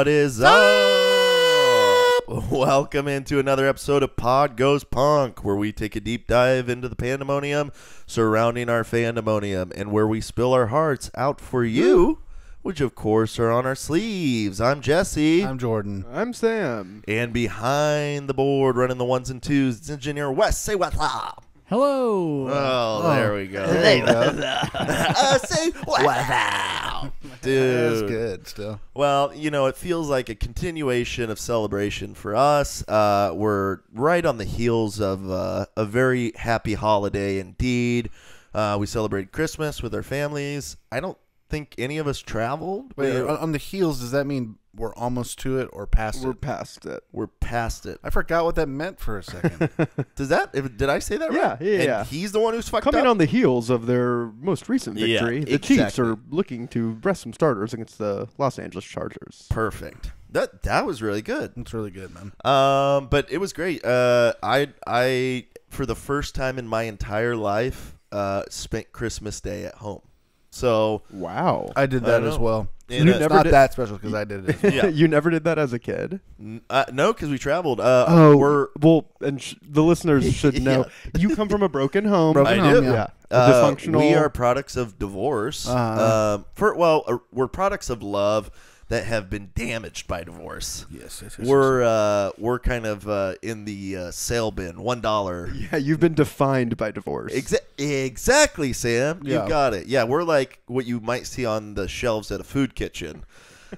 What is up? Welcome into another episode of Pod Goes Punk, where we take a deep dive into the pandemonium surrounding our fandemonium and where we spill our hearts out for you, which of course are on our sleeves. I'm Jesse. I'm Jordan. I'm Sam. And behind the board, running the ones and twos, it's Engineer Wes. Say what's up. Hello. Oh, there we go. There we go. Say what's up. Dude. That's good still. Well, you know, it feels like a continuation of celebration for us. We're right on the heels of a very happy holiday indeed. We celebrated Christmas with our families. I don't think any of us traveled. Wait, on the heels, does that mean we're almost to it or past We're it? past it. We're past it. I forgot what that meant for a second. Did I say that right? Yeah. And he's the one who's fucked Coming up? on the heels of their most recent Yeah, victory, the Chiefs exactly. are looking to rest some starters against the Los Angeles Chargers. Perfect. That was really good. It's really good, man. But it was great. I for the first time in my entire life spent Christmas Day at home. So Wow. I did that as well. And, You It's never not did- that special because I did it as well. Yeah. You never did that as a kid? No, because we traveled. The listeners should know. You come from a broken home. Broken I home, do. yeah. Dysfunctional. We are products of divorce. We're products of love that have been damaged by divorce. Yes. We're kind of in the sale bin, $1. Yeah, you've been defined by divorce. Exactly, Sam. You Yeah. got it. Yeah, we're like what you might see on the shelves at a food kitchen.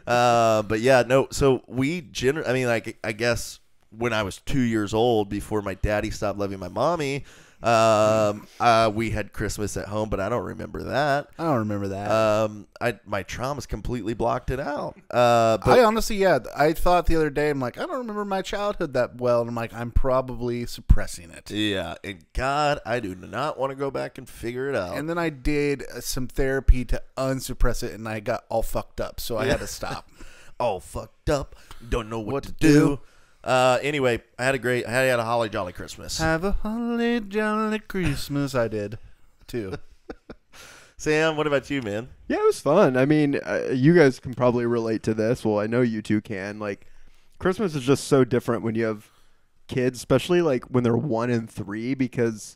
But yeah, no. So I guess when I was 2 years old, before my daddy stopped loving my mommy, we had Christmas at home, but I don't remember that. I don't remember that. My trauma's completely blocked it out. I honestly, I thought the other day, I'm like, I don't remember my childhood that well. And I'm like, I'm probably suppressing it. Yeah, and God, I do not want to go back and figure it out. And then I did some therapy to unsuppress it, and I got all fucked up. So I had to stop. All fucked up, don't know what to do. Anyway, I had a holly jolly Christmas. Have a holly jolly Christmas. I did, too. Sam, what about you, man? Yeah, it was fun. I mean, you guys can probably relate to this. Well, I know you two can. Like, Christmas is just so different when you have kids, especially like when they're 1 and 3, because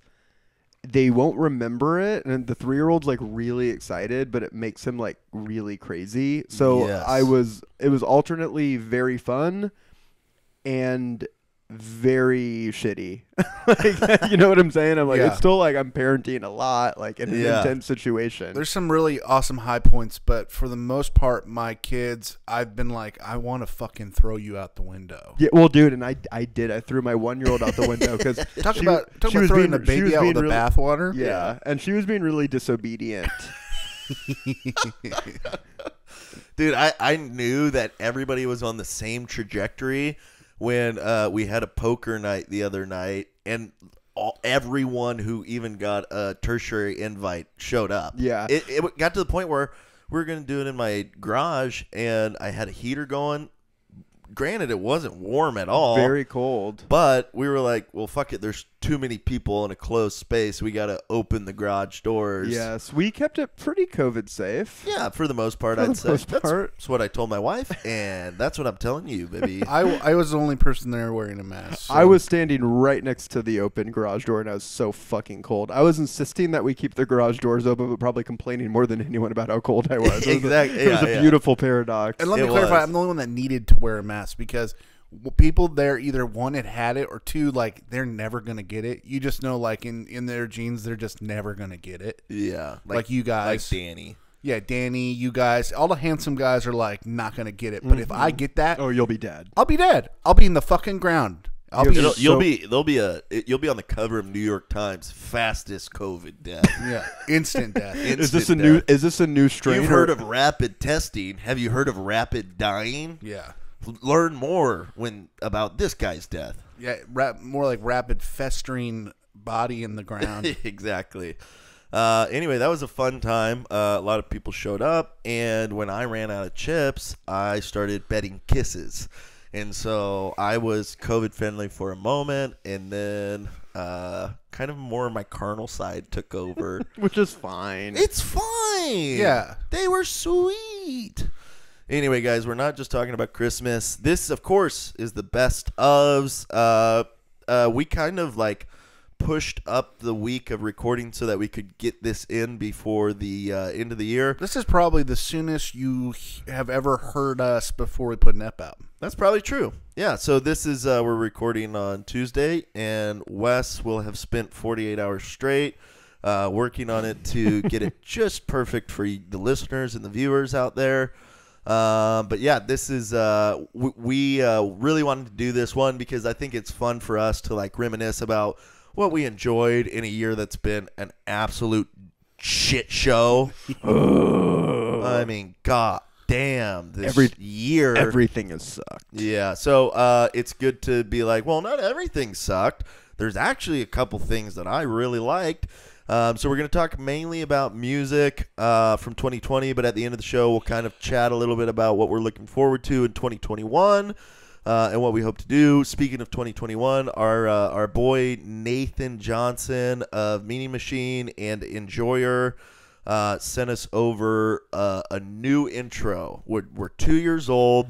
they won't remember it, and the 3-year-old's like really excited, but it makes him like really crazy. So Yes. It was alternately very fun and very shitty. Like, you know what I'm saying? I'm like, Yeah. it's still like I'm parenting a lot, like in an intense situation. There's some really awesome high points, but for the most part, my kids, I've been like, I want to fucking throw you out the window. Yeah, well, dude, and I did. I threw my 1-year-old out the window because Talk about throwing the baby out with the bathwater. Yeah, and she was being really disobedient. Dude, I knew that everybody was on the same trajectory when we had a poker night the other night, and everyone who even got a tertiary invite showed up. Yeah. It got to the point where we were going to do it in my garage, and I had a heater going. Granted, it wasn't warm at all. Very cold. But we were like, well, fuck it. There's too many people in a closed space. We got to open the garage doors. Yes, we kept it pretty COVID safe. Yeah, for the most part, For the I'd say. most part. That's what I told my wife, and that's what I'm telling you, baby. I was the only person there wearing a mask. So. I was standing right next to the open garage door, and I was so fucking cold. I was insisting that we keep the garage doors open, but probably complaining more than anyone about how cold I was. Exactly. It was a beautiful paradox. And let me It clarify, was. I'm the only one that needed to wear a mask because people there either one had it or two, like they're never gonna get it. You just know, like in their genes, they're just never gonna get it. Yeah. Like you guys. Like Danny. Yeah, Danny, you guys, all the handsome guys are like not gonna get it. But if I get that, Oh, you'll be dead. I'll be dead. I'll be in the fucking ground. You'll be on the cover of New York Times fastest COVID death. yeah, instant death. Is this a new strain? You've heard of rapid testing. Have you heard of rapid dying? Yeah, Learn more about this guy's death. yeah, more like rapid festering body in the ground. Exactly. Anyway, that was a fun time. A lot of people showed up, and when I ran out of chips, I started betting kisses. And so I was COVID friendly for a moment, and then kind of more of my carnal side took over. Which is fine. It's fine. Yeah. They were sweet. Anyway, guys, we're not just talking about Christmas. This, of course, is the best ofs. We kind of like pushed up the week of recording so that we could get this in before the end of the year. This is probably the soonest you have ever heard us before we put an ep out. That's probably true. Yeah, so this is, we're recording on Tuesday, and Wes will have spent 48 hours straight working on it to get it just perfect for the listeners and the viewers out there. But yeah, this is, we really wanted to do this one because I think it's fun for us to like reminisce about what we enjoyed in a year that's been an absolute shit show. I mean, god damn, this year. Everything has sucked. Yeah, so it's good to be like, well, not everything sucked. There's actually a couple things that I really liked. So we're going to talk mainly about music from 2020, but at the end of the show, we'll kind of chat a little bit about what we're looking forward to in 2021 and what we hope to do. Speaking of 2021, our boy Nathan Johnson of Meaning Machine and Enjoyer sent us over a new intro. We're 2 years old.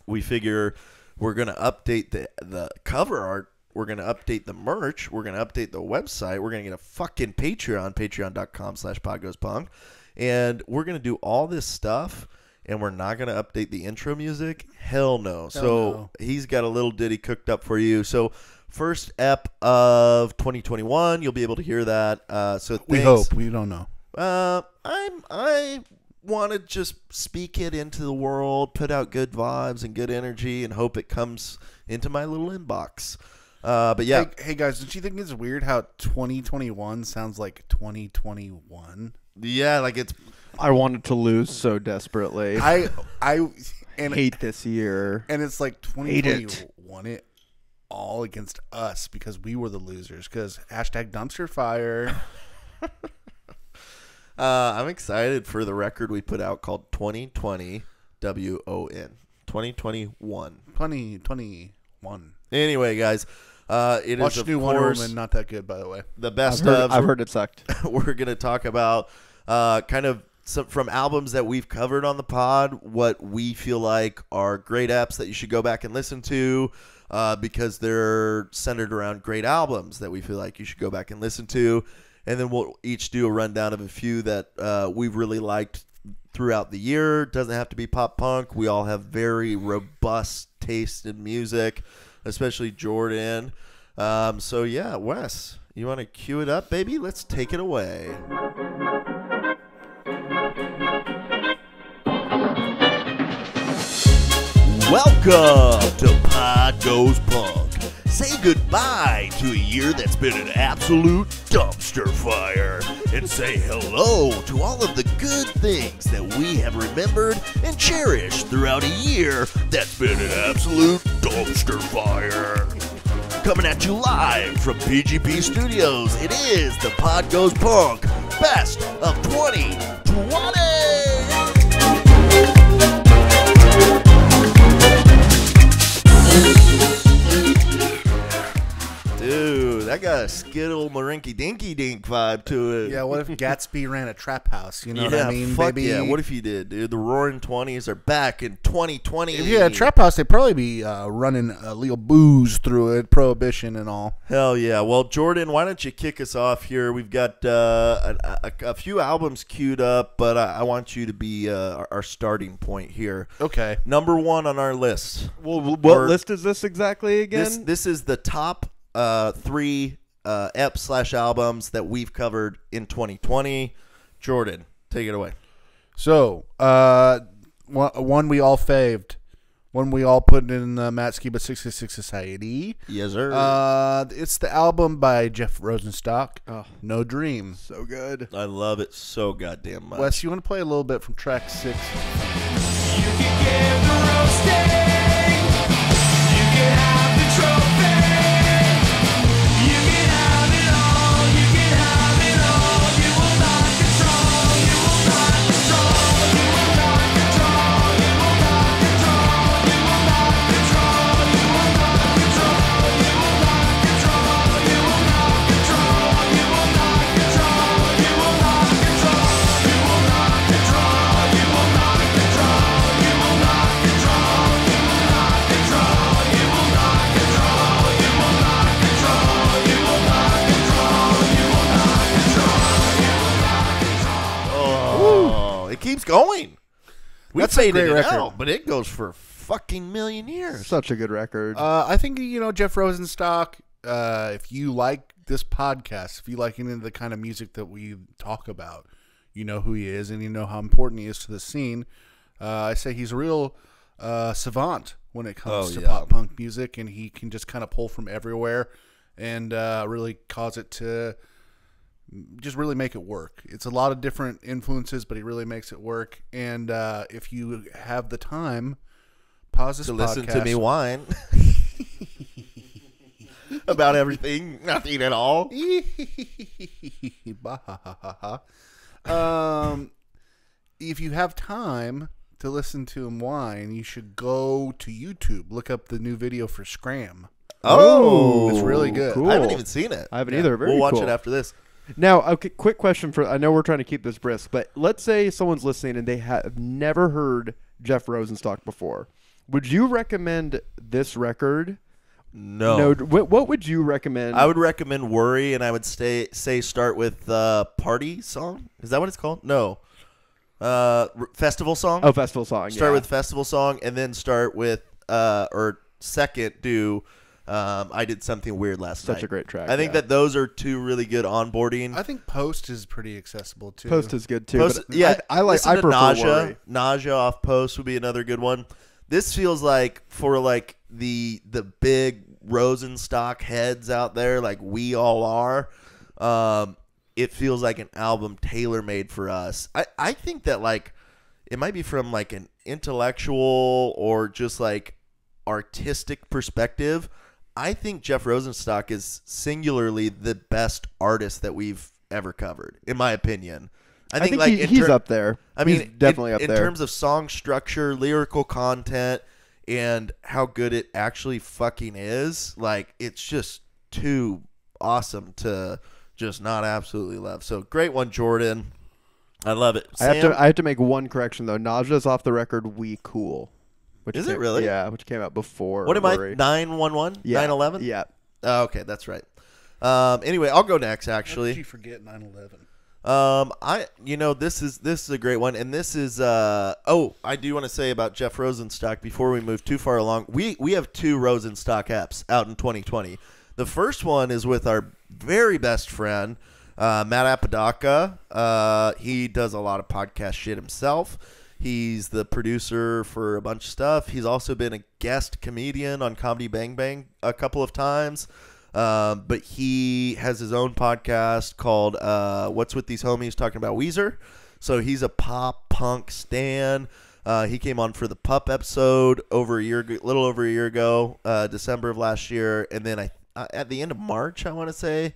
We figure we're going to update the cover art. We're going to update the merch. We're going to update the website. We're going to get a fucking Patreon, patreon.com/podgoespunk. And we're going to do all this stuff, and we're not going to update the intro music? Hell no. So he's got a little ditty cooked up for you. So first ep of 2021, you'll be able to hear that. So we hope. We don't know. I want to just speak it into the world, put out good vibes and good energy, and hope it comes into my little inbox. But yeah. Hey guys, don't you think it's weird how 2021 sounds like 2021? Yeah, like it's. I wanted to lose so desperately. I hate this year, and it's like 2020 won it all against us because we were the losers. Because #dumpster fire. I'm excited for the record we put out called 2020 WON 2021. 2021. Anyway, guys. It Watch is, of New course, Wonder Woman, not that good, by the way. The best I've heard it sucked. We're going to talk about kind of some from albums that we've covered on the pod, what we feel like are great apps that you should go back and listen to because they're centered around great albums that we feel like you should go back and listen to. And then we'll each do a rundown of a few that we've really liked throughout the year. Doesn't have to be pop punk. We all have very robust taste in music, especially Jordan. So yeah, Wes, you want to cue it up, baby? Let's take it away. Welcome to Pod Goes Punk. Say goodbye to a year that's been an absolute dumpster fire, and say hello to all of the good things that we have remembered and cherished throughout a year that's been an absolute dumpster fire. Coming at you live from PGP Studios, it is the Pod Goes Punk Best of 2020. Dude, that got a Skittle Marinky Dinky Dink vibe to it. Yeah, what if Gatsby ran a trap house? You know what I mean, fuck baby? Yeah, what if he did, dude? The Roaring 20s are back in 2020. If you had a trap house, they'd probably be running illegal booze through it, prohibition and all. Hell yeah. Well, Jordan, why don't you kick us off here? We've got a few albums queued up, but I want you to be our starting point here. Okay. Number one on our list. Well, what list is this exactly again? This is the top three ep/albums that we've covered in 2020. Jordan, take it away. So, one we all faved, one we all put in the Matt Skiba 66 Society. Yes, sir. It's the album by Jeff Rosenstock, No Dream. So good. I love it so goddamn much. Wes, you want to play a little bit from track 6? You can give the roasting. You can have the trophy. You can have it all. You can have it all. You will not control. You will not control. You will not control. You will not control. You will not control. You will not control. You will not control. You will not control. You will not control. You will not control. You will not control. You will not control. You going. We That's a faded great it record. out, but it goes for a fucking million years. Such a good record. I think, Jeff Rosenstock, if you like this podcast, if you like any of the kind of music that we talk about, you know who he is and you know how important he is to the scene. I say he's a real savant when it comes to pop punk music, and he can just kind of pull from everywhere and really cause it to just really make it work. It's a lot of different influences, but he really makes it work. And if you have the time, pause this To podcast. listen to me whine about everything, nothing at all. If you have time to listen to him whine, you should go to YouTube. Look up the new video for Scram. Oh, It's really good. Cool. I haven't even seen it. I haven't either. Very We'll watch cool. it after this. Now, okay, quick question for, I know we're trying to keep this brisk, but let's say someone's listening and they have never heard Jeff Rosenstock before. Would you recommend this record? No. What would you recommend? I would recommend Worry, and I would say start with Party Song. Is that what it's called? No. Festival Song. Oh, Festival Song. Start yeah. with Festival Song, and then start with, or second, do I Did Something Weird Last Night. Such a great track. I think that those are two really good onboarding. I think Post is pretty accessible too. Post is good too. Post, but yeah, I like. listen I to prefer Nausea. Worry. Nausea off Post would be another good one. This feels like for like the big Rosenstock heads out there, like we all are. It feels like an album tailor made for us. I think that like it might be from like an intellectual or just like artistic perspective. I think Jeff Rosenstock is singularly the best artist that we've ever covered, in my opinion. I think like he's up there. I mean, he's definitely up in there. terms of song structure, lyrical content, and how good it actually fucking is. Like, it's just too awesome to just not absolutely love. So, great one, Jordan. I love it. I have to make one correction though. Nausea's off the record. We Cool. Which Is it really? Yeah, which came out before. What am I? Worry. 911? Yeah. 911? Yeah. Oh, okay, that's right. Anyway, I'll go next. How Actually, did you forget 9/11? This is a great one, and this is I do want to say about Jeff Rosenstock before we move too far along. We have 2 Rosenstock apps out in 2020. The first one is with our very best friend, Matt Apodaca. He does a lot of podcast shit himself. He's the producer for a bunch of stuff. He's also been a guest comedian on Comedy Bang Bang a couple of times. But he has his own podcast called What's With These Homies, talking about Weezer. So he's a pop punk stan. He came on for the Pup episode little over a year ago, December of last year. And then at the end of March, I want to say,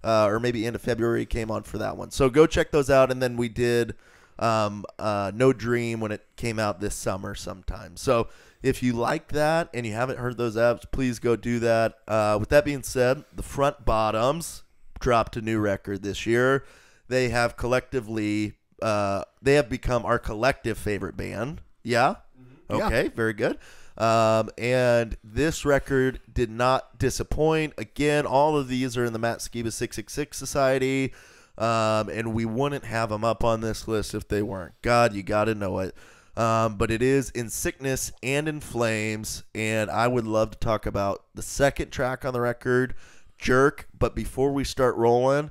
or maybe end of February, came on for that one. So go check those out. And then we did No Dream when it came out this summer sometime. So if you like that and you haven't heard those apps, please go do that. With that being said, the Front Bottoms dropped a new record this year. They have become our collective favorite band. Yeah? Mm-hmm. Okay, yeah. Very good. And this record did not disappoint. Again, all of these are in the Matt Skiba 666 Society. And we wouldn't have them up on this list if they weren't. God, you got to know it. But it is In Sickness and In Flames, and I would love to talk about the second track on the record, Jerk. But before we start rolling,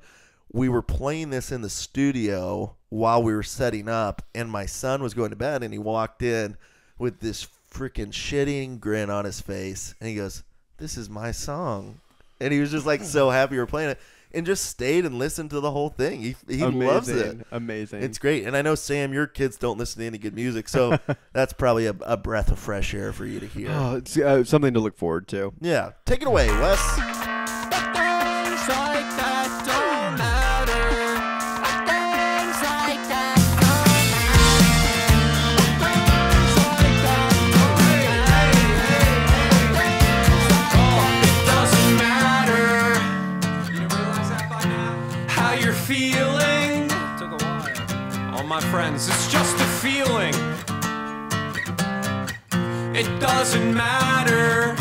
we were playing this in the studio while we were setting up, and my son was going to bed, and he walked in with this freaking shitting grin on his face, and he goes, "This is my song." And he was just like so happy we were playing it. And just stayed and listened to the whole thing. He loves it. Amazing. It's great. And I know, Sam, your kids don't listen to any good music, so that's probably a breath of fresh air for you to hear. Oh, it's something to look forward to. Yeah. Take it away, Wes. Things like that don't matter. Things like that don't matter. It doesn't matter. You realize that by now? How you're feeling? Took a while. All my friends, it's just a feeling. It doesn't matter.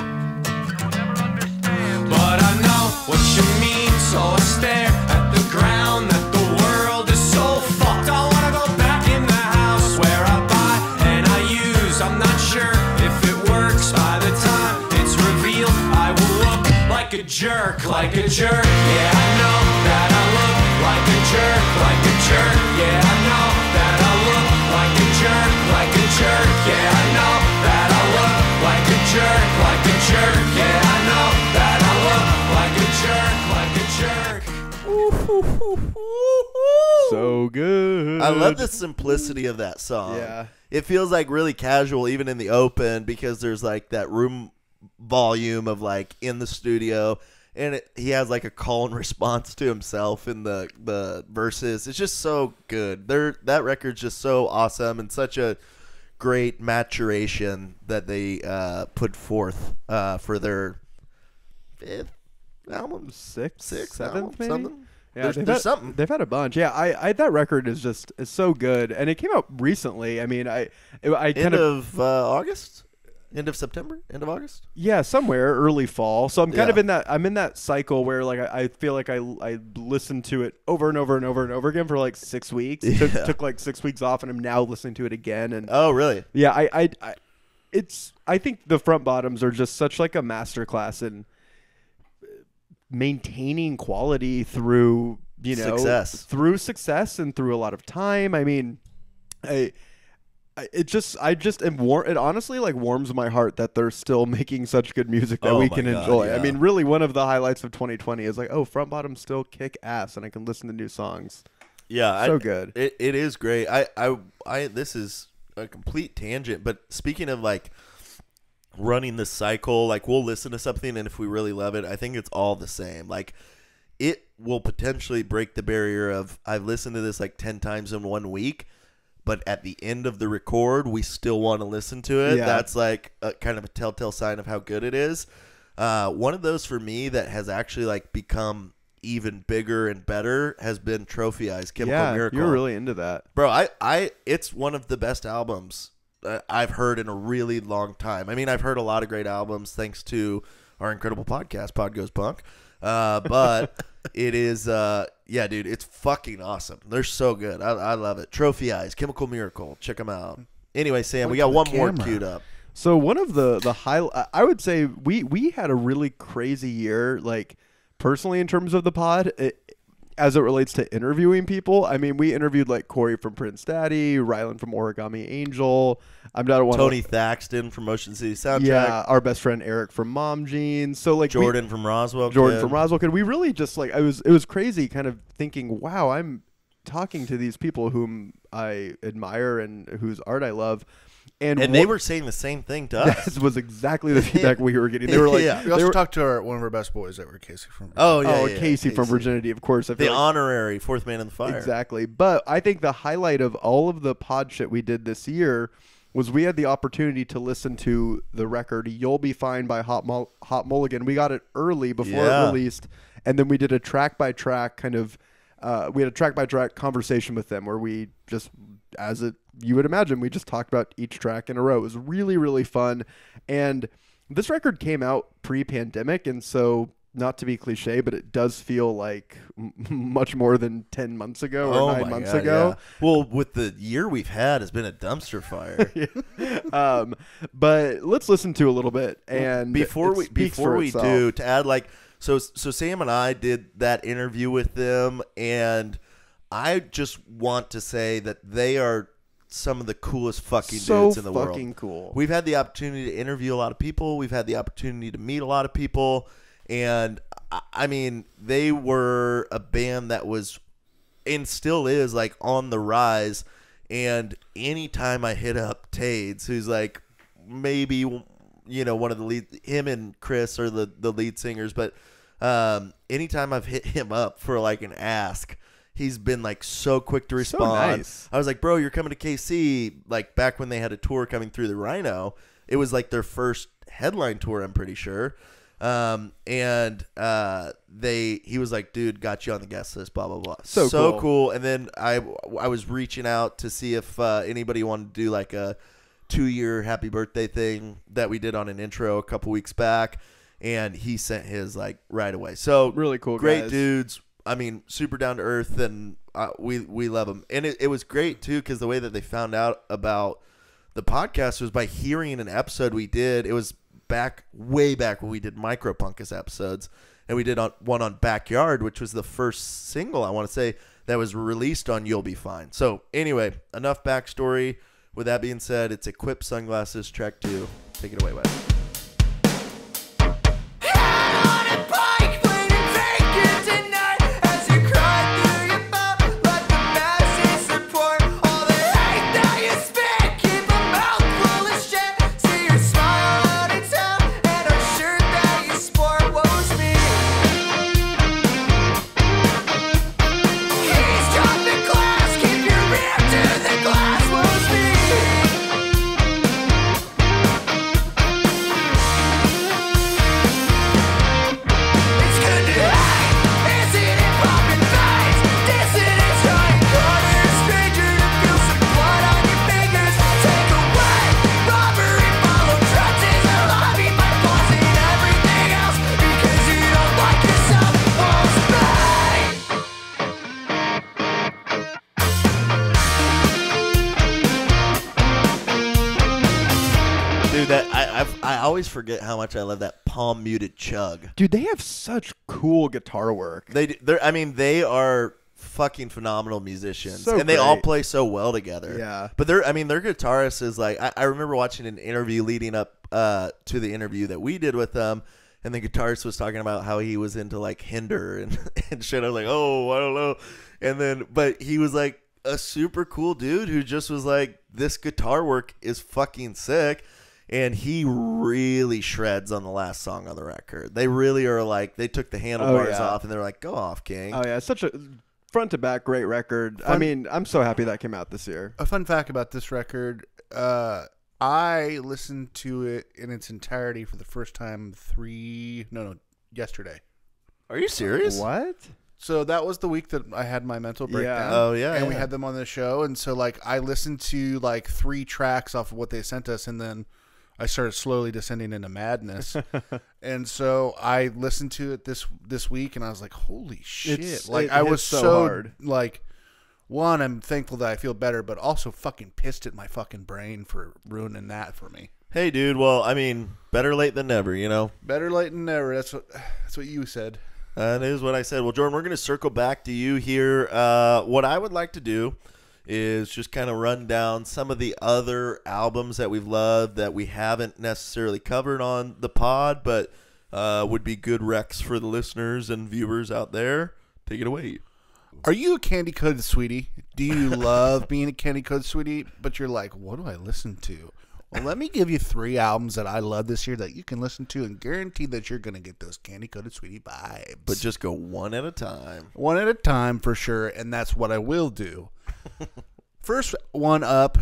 But I know what you mean, so I stare at the ground, that the world is so fucked. I wanna go back in the house where jerk, like a jerk. Yeah, I know that I look like a jerk, like a jerk. Yeah, I know that I look like a jerk, like a jerk. Yeah, I know that I look like a jerk, like a jerk. Yeah, I know that I look like a jerk, like a jerk. So good. I love the simplicity of that song. Yeah. It feels like really casual even in the open because there's like that room volume of like in the studio, and he has like a call and response to himself in the verses. It's just so good. That record's just so awesome and such a great maturation that they put forth for their fifth album, Sixth, seventh, seventh, maybe. something. Yeah, There's something. They've had a bunch. Yeah, I that record is so good, and it came out recently. I mean, I kind End of August, end of September, end of August. yeah, somewhere early fall. So I'm kind of Yeah. in that cycle where like I feel like I listened to it over and over and over and over again for like 6 weeks. Yeah. Took like 6 weeks off, and I'm now listening to it again. And Oh, really? yeah, I think the Front Bottoms are just such like a masterclass in maintaining quality through through success and through a lot of time. I mean, I just am it honestly like warms my heart that they're still making such good music that Oh we my can God, enjoy. yeah. I mean, really one of the highlights of 2020 is like, oh, Front Bottoms still kick ass and I can listen to new songs. Yeah, So good. It is great. I this is a complete tangent, but speaking of like running the cycle, like we'll listen to something and if we really love it, I think it's all the same. Like it will potentially break the barrier of I've listened to this like 10 times in 1 week, but at the end of the record, we still want to listen to it. Yeah. That's like a kind of a telltale sign of how good it is. One of those for me that has actually like become even bigger and better has been Trophy Eyes, Chemical Miracle. You're really into that. Bro, it's one of the best albums I've heard in a really long time. I mean, I've heard a lot of great albums thanks to our incredible podcast, Pod Goes Punk. But it is, yeah, dude, it's fucking awesome. They're so good. I love it. Trophy Eyes, Chemical Miracle. Check them out. Anyway, Sam, we got one more queued up. So one of the I would say we had a really crazy year, like personally in terms of the pod, as it relates to interviewing people. I mean, we interviewed like Corey from Prince Daddy, Rylan from Origami Angel. Tony Thaxton from Motion City Soundtrack. Yeah, our best friend Eric from Mom Jeans. So like Jordan from Roswell. Kid. We really just like it was crazy, kind of thinking, wow, I'm talking to these people whom I admire and whose art I love. And they were saying the same thing to us. That was exactly the feedback we were getting. They were like, Yeah. We also talked to one of our best boys that were Casey from. Oh, yeah. Casey from Virginity, of course. I feel The like, honorary fourth man in the fire. exactly. But I think the highlight of all of the pod shit we did this year was we had the opportunity to listen to the record "You'll Be Fine" by Hot Mulligan. We got it early before it released, and then we did a track by track kind of. We had a track by track conversation with them where we just, you would imagine, we just talked about each track in a row. It was really, really fun. And this record came out pre-pandemic, and so not to be cliche, but it does feel like much more than 10 months ago or 9 months ago. Yeah. Well, with the year we've had, it's been a dumpster fire. But let's listen to a little bit. And before we do, to add like, so Sam and I did that interview with them, and I just want to say that they are some of the coolest fucking dudes in the world. So fucking cool. We've had the opportunity to interview a lot of people. We've had the opportunity to meet a lot of people. And, I mean, they were a band that was and still is, like, on the rise. And anytime I hit up Tades, who's, like, maybe, you know, one of the lead – him and Chris are the lead singers. But anytime I've hit him up for, like, an ask – he's been like so quick to respond. So nice. I was like, bro, you're coming to KC. Like back when they had a tour coming through the Rhino, it was like their first headline tour, I'm pretty sure. He was like, dude, got you on the guest list, blah, blah, blah. So cool. And then I was reaching out to see if anybody wanted to do like a 2-year happy birthday thing that we did on an intro a couple weeks back. And he sent his like right away. So really cool, great guys. Dudes. I mean, super down to earth, and we love them. And it was great, too, because the way that they found out about the podcast was by hearing an episode we did. It was way back when we did Micropunkus episodes. and we did one on Backyard, which was the first single, I want to say, that was released on You'll Be Fine. So anyway, enough backstory. With that being said, it's Equip Sunglasses, track 2. Take it away, Wes. I always forget how much I love that palm muted chug. Dude, they have such cool guitar work. They are fucking phenomenal musicians, So and they all great. play so well together. Yeah. But their guitarist is like, I remember watching an interview leading up to the interview that we did with them, and the guitarist was talking about how he was into like Hinder and shit. I was like, oh, I don't know. But he was like a super cool dude who just was like, this guitar work is fucking sick. And he really shreds on the last song on the record. They really are like, they took the handlebars off and they're like, go off, King. Oh, yeah. Such a front to back great record. I mean, I'm so happy that came out this year. A fun fact about this record, I listened to it in its entirety for the first time yesterday. Are you serious? What? So that was the week that I had my mental breakdown. Oh, yeah. And yeah. we had them on the show. And so, like, I listened to, like, 3 tracks off of what they sent us, and then I started slowly descending into madness. And so I listened to it this week, and I was like, holy shit. I was so hard. Like, one, I'm thankful that I feel better, but also fucking pissed at my fucking brain for ruining that for me. Hey, dude. Well, I mean, better late than never, you know? Better late than never. That's what you said. That is what I said. Well, Jordan, we're going to circle back to you here. What I would like to do is just kind of run down some of the other albums that we've loved that we haven't necessarily covered on the pod, but would be good recs for the listeners and viewers out there. Take it away. Are you a candy coated sweetie? Do you love being a candy coated sweetie? But you're like, what do I listen to? Well, let me give you 3 albums that I love this year that you can listen to and guarantee that you're going to get those candy coated sweetie vibes. But just go one at a time. One at a time for sure, and that's what I will do. First one up,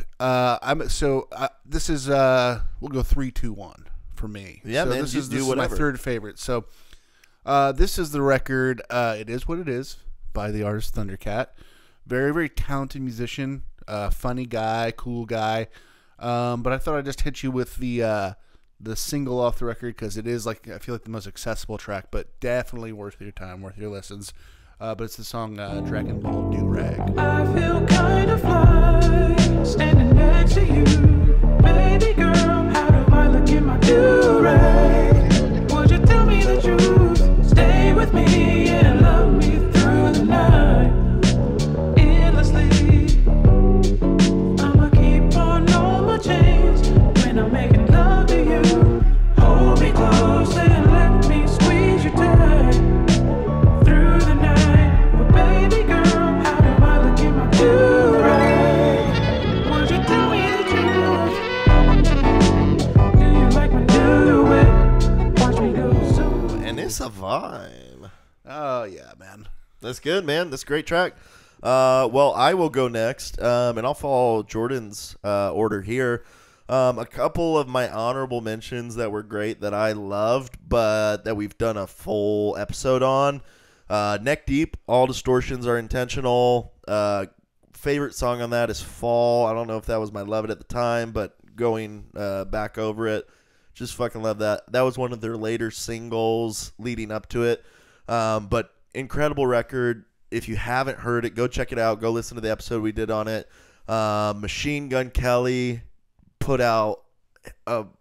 this is we'll go 3, 2, 1 for me. Yeah, so man, this you is do this is my whatever. third favorite. So this is the record. It Is What It Is by the artist Thundercat. Very, very talented musician, funny guy, cool guy. But I thought I'd just hit you with the single off the record because it is like I feel like the most accessible track, but definitely worth your time, worth your listens. But it's the song Dragon Ball Do-Rag. I feel kind of fly standing next to you, baby girl. How do I look in my do-rag? Would you tell me the truth? Stay with me and love me through the night, endlessly. I'ma keep on my chains when I'm making love to you. Hold me close and let me squeeze you tight through the night. But baby girl, how do I look in my do-rag? Would you tell me the truth? Do you like my do-it? Watch me go so. And it's a vibe. Oh yeah, man. That's good, man. That's a great track. Well, I will go next, and I'll follow Jordan's order here. A couple of my honorable mentions that were great that I loved, but that we've done a full episode on. Neck Deep, All Distortions Are Intentional. Favorite song on that is Fall. I don't know if that was my love it at the time, but going back over it, just fucking love that. That was one of their later singles leading up to it. But incredible record. If you haven't heard it, go check it out. Go listen to the episode we did on it. Machine Gun Kelly put out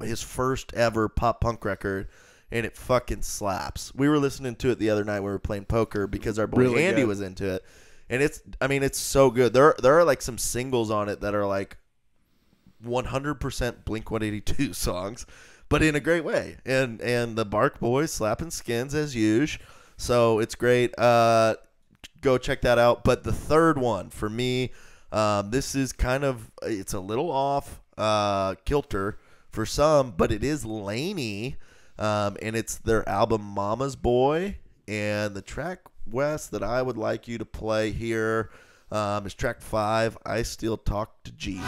his first ever pop punk record, and it fucking slaps. We were listening to it the other night when we were playing poker because our boy Really Andy good. was into it, and it's so good. There are like some singles on it that are like 100% Blink-182 songs, but in a great way. And the Bark Boys slapping skins as usual. So it's great. Go check that out. But the third one for me, this is it's a little off kilter for some, but it is Laney, and it's their album Mama's Boy. And the track, Wes, that I would like you to play here is track 5, I Still Talk to Jesus.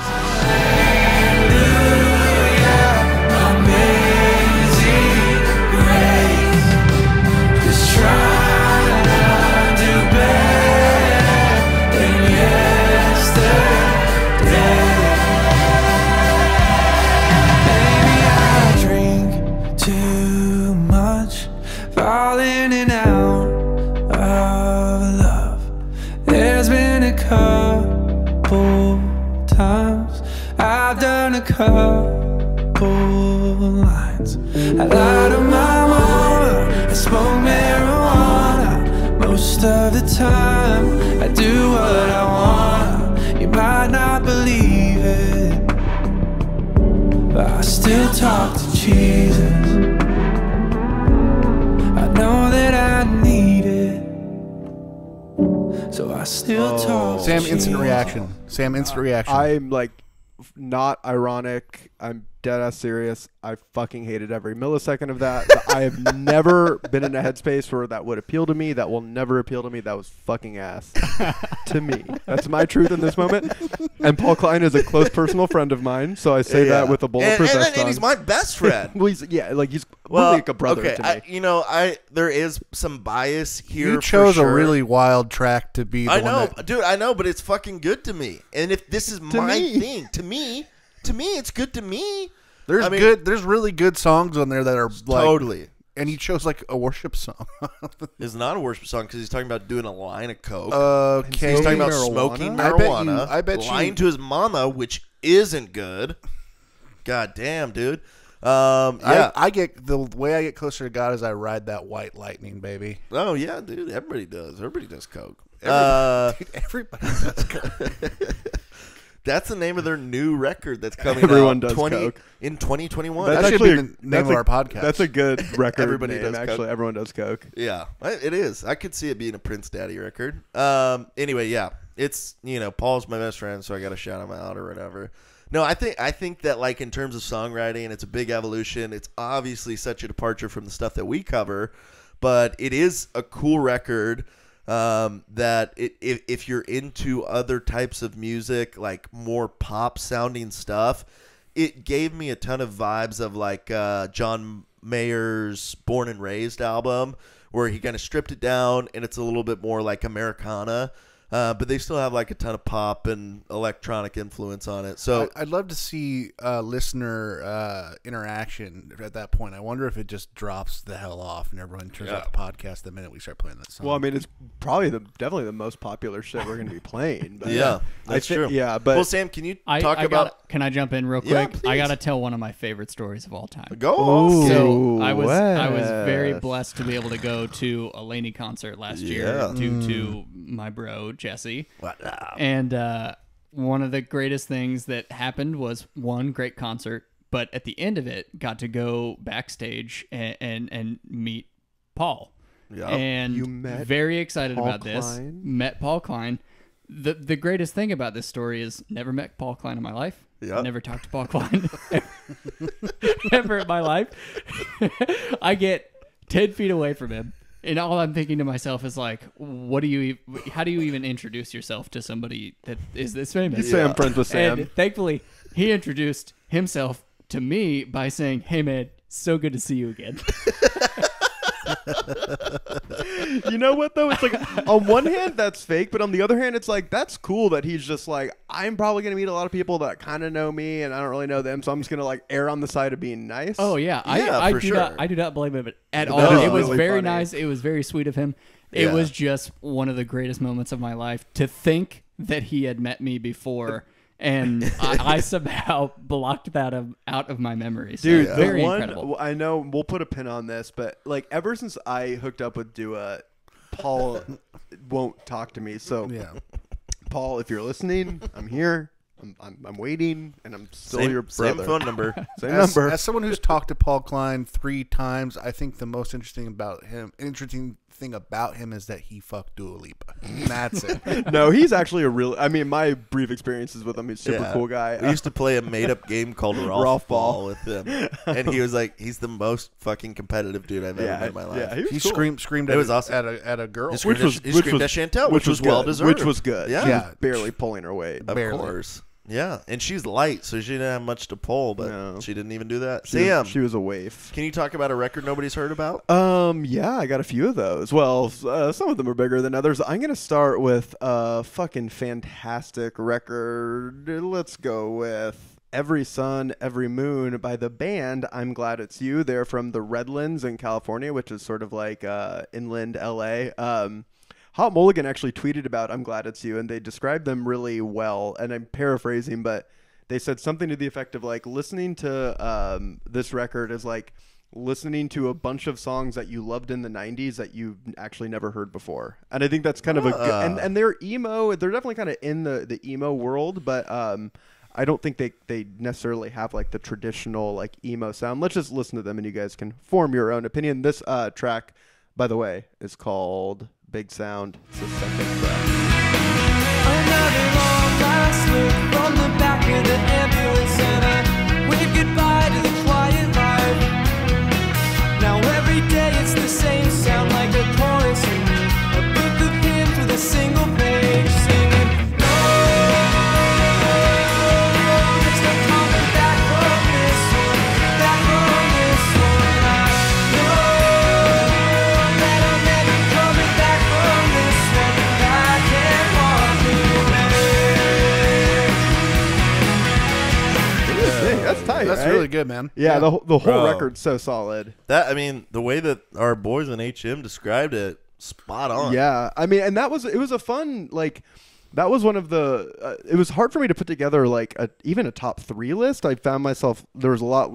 Falling in and out of love. There's been a couple times I've done a couple lines. I lied to my mama, I smoke marijuana. Most of the time I do what I wanna. You might not believe it, but I still talk to Jesus. I know that I need it, so I still talk. Sam, to instant Jesus. reaction. Sam, instant reaction. I'm like not ironic. I'm dead ass serious. I fucking hated every millisecond of that. I have never been in a headspace where that would appeal to me. That will never appeal to me. That was fucking ass to me. That's my truth in this moment. And Paul Klein is a close personal friend of mine, so I say that with a bulletproof vest and on. he's my best friend. Well, he's like a brother okay, to me. There is some bias here. You chose for sure. a really wild track to be the I one know, that... dude. I know, but it's fucking good to me. And if this is my me. thing, to me, it's good to me. There's really good songs on there that are like... Totally. And he chose like a worship song. It's not a worship song because he's talking about doing a line of coke. Okay. He's talking about marijuana? smoking I bet you- marijuana. I bet you- lying to his mama, which isn't good. God damn, dude. Yeah. I get the way I get closer to God is I ride that white lightning, baby. Oh yeah, dude. Everybody does. Everybody does coke. Everybody does go. That's the name of their new record that's coming Everyone out does coke. in 2021. That should be the name of our podcast. That's a good record Everybody name, does coke. actually. Everyone does coke. Yeah, it is. I could see it being a Prince Daddy record. Anyway, yeah, it's Paul's my best friend, so I got to shout him out or whatever. No, I think that like in terms of songwriting, it's a big evolution. It's obviously such a departure from the stuff that we cover, but it is a cool record. That if you're into other types of music, like more pop sounding stuff, it gave me a ton of vibes of like John Mayer's Born and Raised album, where he kind of stripped it down and it's a little bit more like Americana. But they still have like a ton of pop and electronic influence on it. So I'd love to see listener interaction at that point. I wonder if it just drops the hell off and everyone turns off the podcast the minute we start playing that song. Well, I mean, it's probably definitely the most popular shit we're going to be playing. But yeah, that's true. Yeah, but well, Sam, can you talk about? Can I jump in real Yeah, quick? please. I gotta tell one of my favorite stories of all time. Go off. So I was very Wes. blessed to be able to go to a Laney concert last year due to my bro Jesse. Wow. And one of the greatest things that happened was one great concert, but at the end of it, got to go backstage and meet Paul. Yeah. And You met very excited Paul about this. Klein? Met Paul Klein. The greatest thing about this story is never met Paul Klein in my life. Yep. Never talked to Paul Klein ever in my life. I get 10 feet away from him, and all I'm thinking to myself is like, how do you even introduce yourself to somebody that is this famous? You say I'm friends with Sam. And thankfully, he introduced himself to me by saying, "Hey man, so good to see you again." You know what though? It's like on one hand that's fake, but on the other hand, it's like that's cool that he's just like, I'm probably gonna meet a lot of people that kind of know me, and I don't really know them, so I'm just gonna like err on the side of being nice. Oh yeah, Yeah, I for do sure. not. I do not blame him at all. No. It was Really very funny. nice. It was very sweet of him. It Yeah. was just one of the greatest moments of my life to think that he had met me before And I somehow blocked that out of my memory. So Dude, very the one incredible. I know we'll put a pin on this, but like ever since I hooked up with Dua, Paul won't talk to me. So Yeah. Paul, if you're listening, I'm here. I'm waiting, and I'm still your Same brother. phone number. Same As, number. as someone who's talked to Paul Klein 3 times, I think the most interesting thing about him is that he fucked Dua Lipa. And that's it. No, he's actually a real. I mean, my brief experiences with him, he's a super Yeah. cool guy. We used to play a made-up game called Rolf Rolf Ball Ball. with him, and he was like, he's the most fucking competitive dude I've ever met in my life. Yeah, he was He cool. screamed It at, was awesome. at a girl. He screamed at Chantel, which was good, well deserved. Which was good. Yeah. She Yeah. was barely pulling her weight. Of Barely. course. Yeah, and she's light, so she didn't have much to pull, but No. she didn't even do that. She was a waif. Can you talk about a record nobody's heard about? Yeah, I got a few of those. Well, some of them are bigger than others. I'm gonna start with a fucking fantastic record. Let's go with Every Sun, Every Moon by the band I'm Glad It's You. They're from the Redlands in California, which is sort of like inland LA. Hot Mulligan actually tweeted about I'm Glad It's You, and they described them really well. And I'm paraphrasing, but they said something to the effect of like listening to this record is like listening to a bunch of songs that you loved in the 90s that you actually never heard before. And I think that's kind of a good, and they're emo. They're definitely kind of in the emo world, but I don't think they necessarily have like the traditional like emo sound. Let's just listen to them and you guys can form your own opinion. This track, by the way, is called Big Sound. It's the second track. Another long last look from the back of the ambulance, and I wave goodbye to the quiet life. Now every day it's the same sound, like a chorus in a book of hymns with a single page singing. No, there's no coming back from this one, back from this one. I know that I'm never coming back from this one. I can't walk away. Hey, that's tight. That's right? really good, man. Yeah, the whole Bro. record's so solid. That, I mean, the way that our boys in HM described it, spot on. Yeah, I mean, and it was a fun, like, that was one of the, it was hard for me to put together, like, even a top 3 list. I found myself, there was a lot,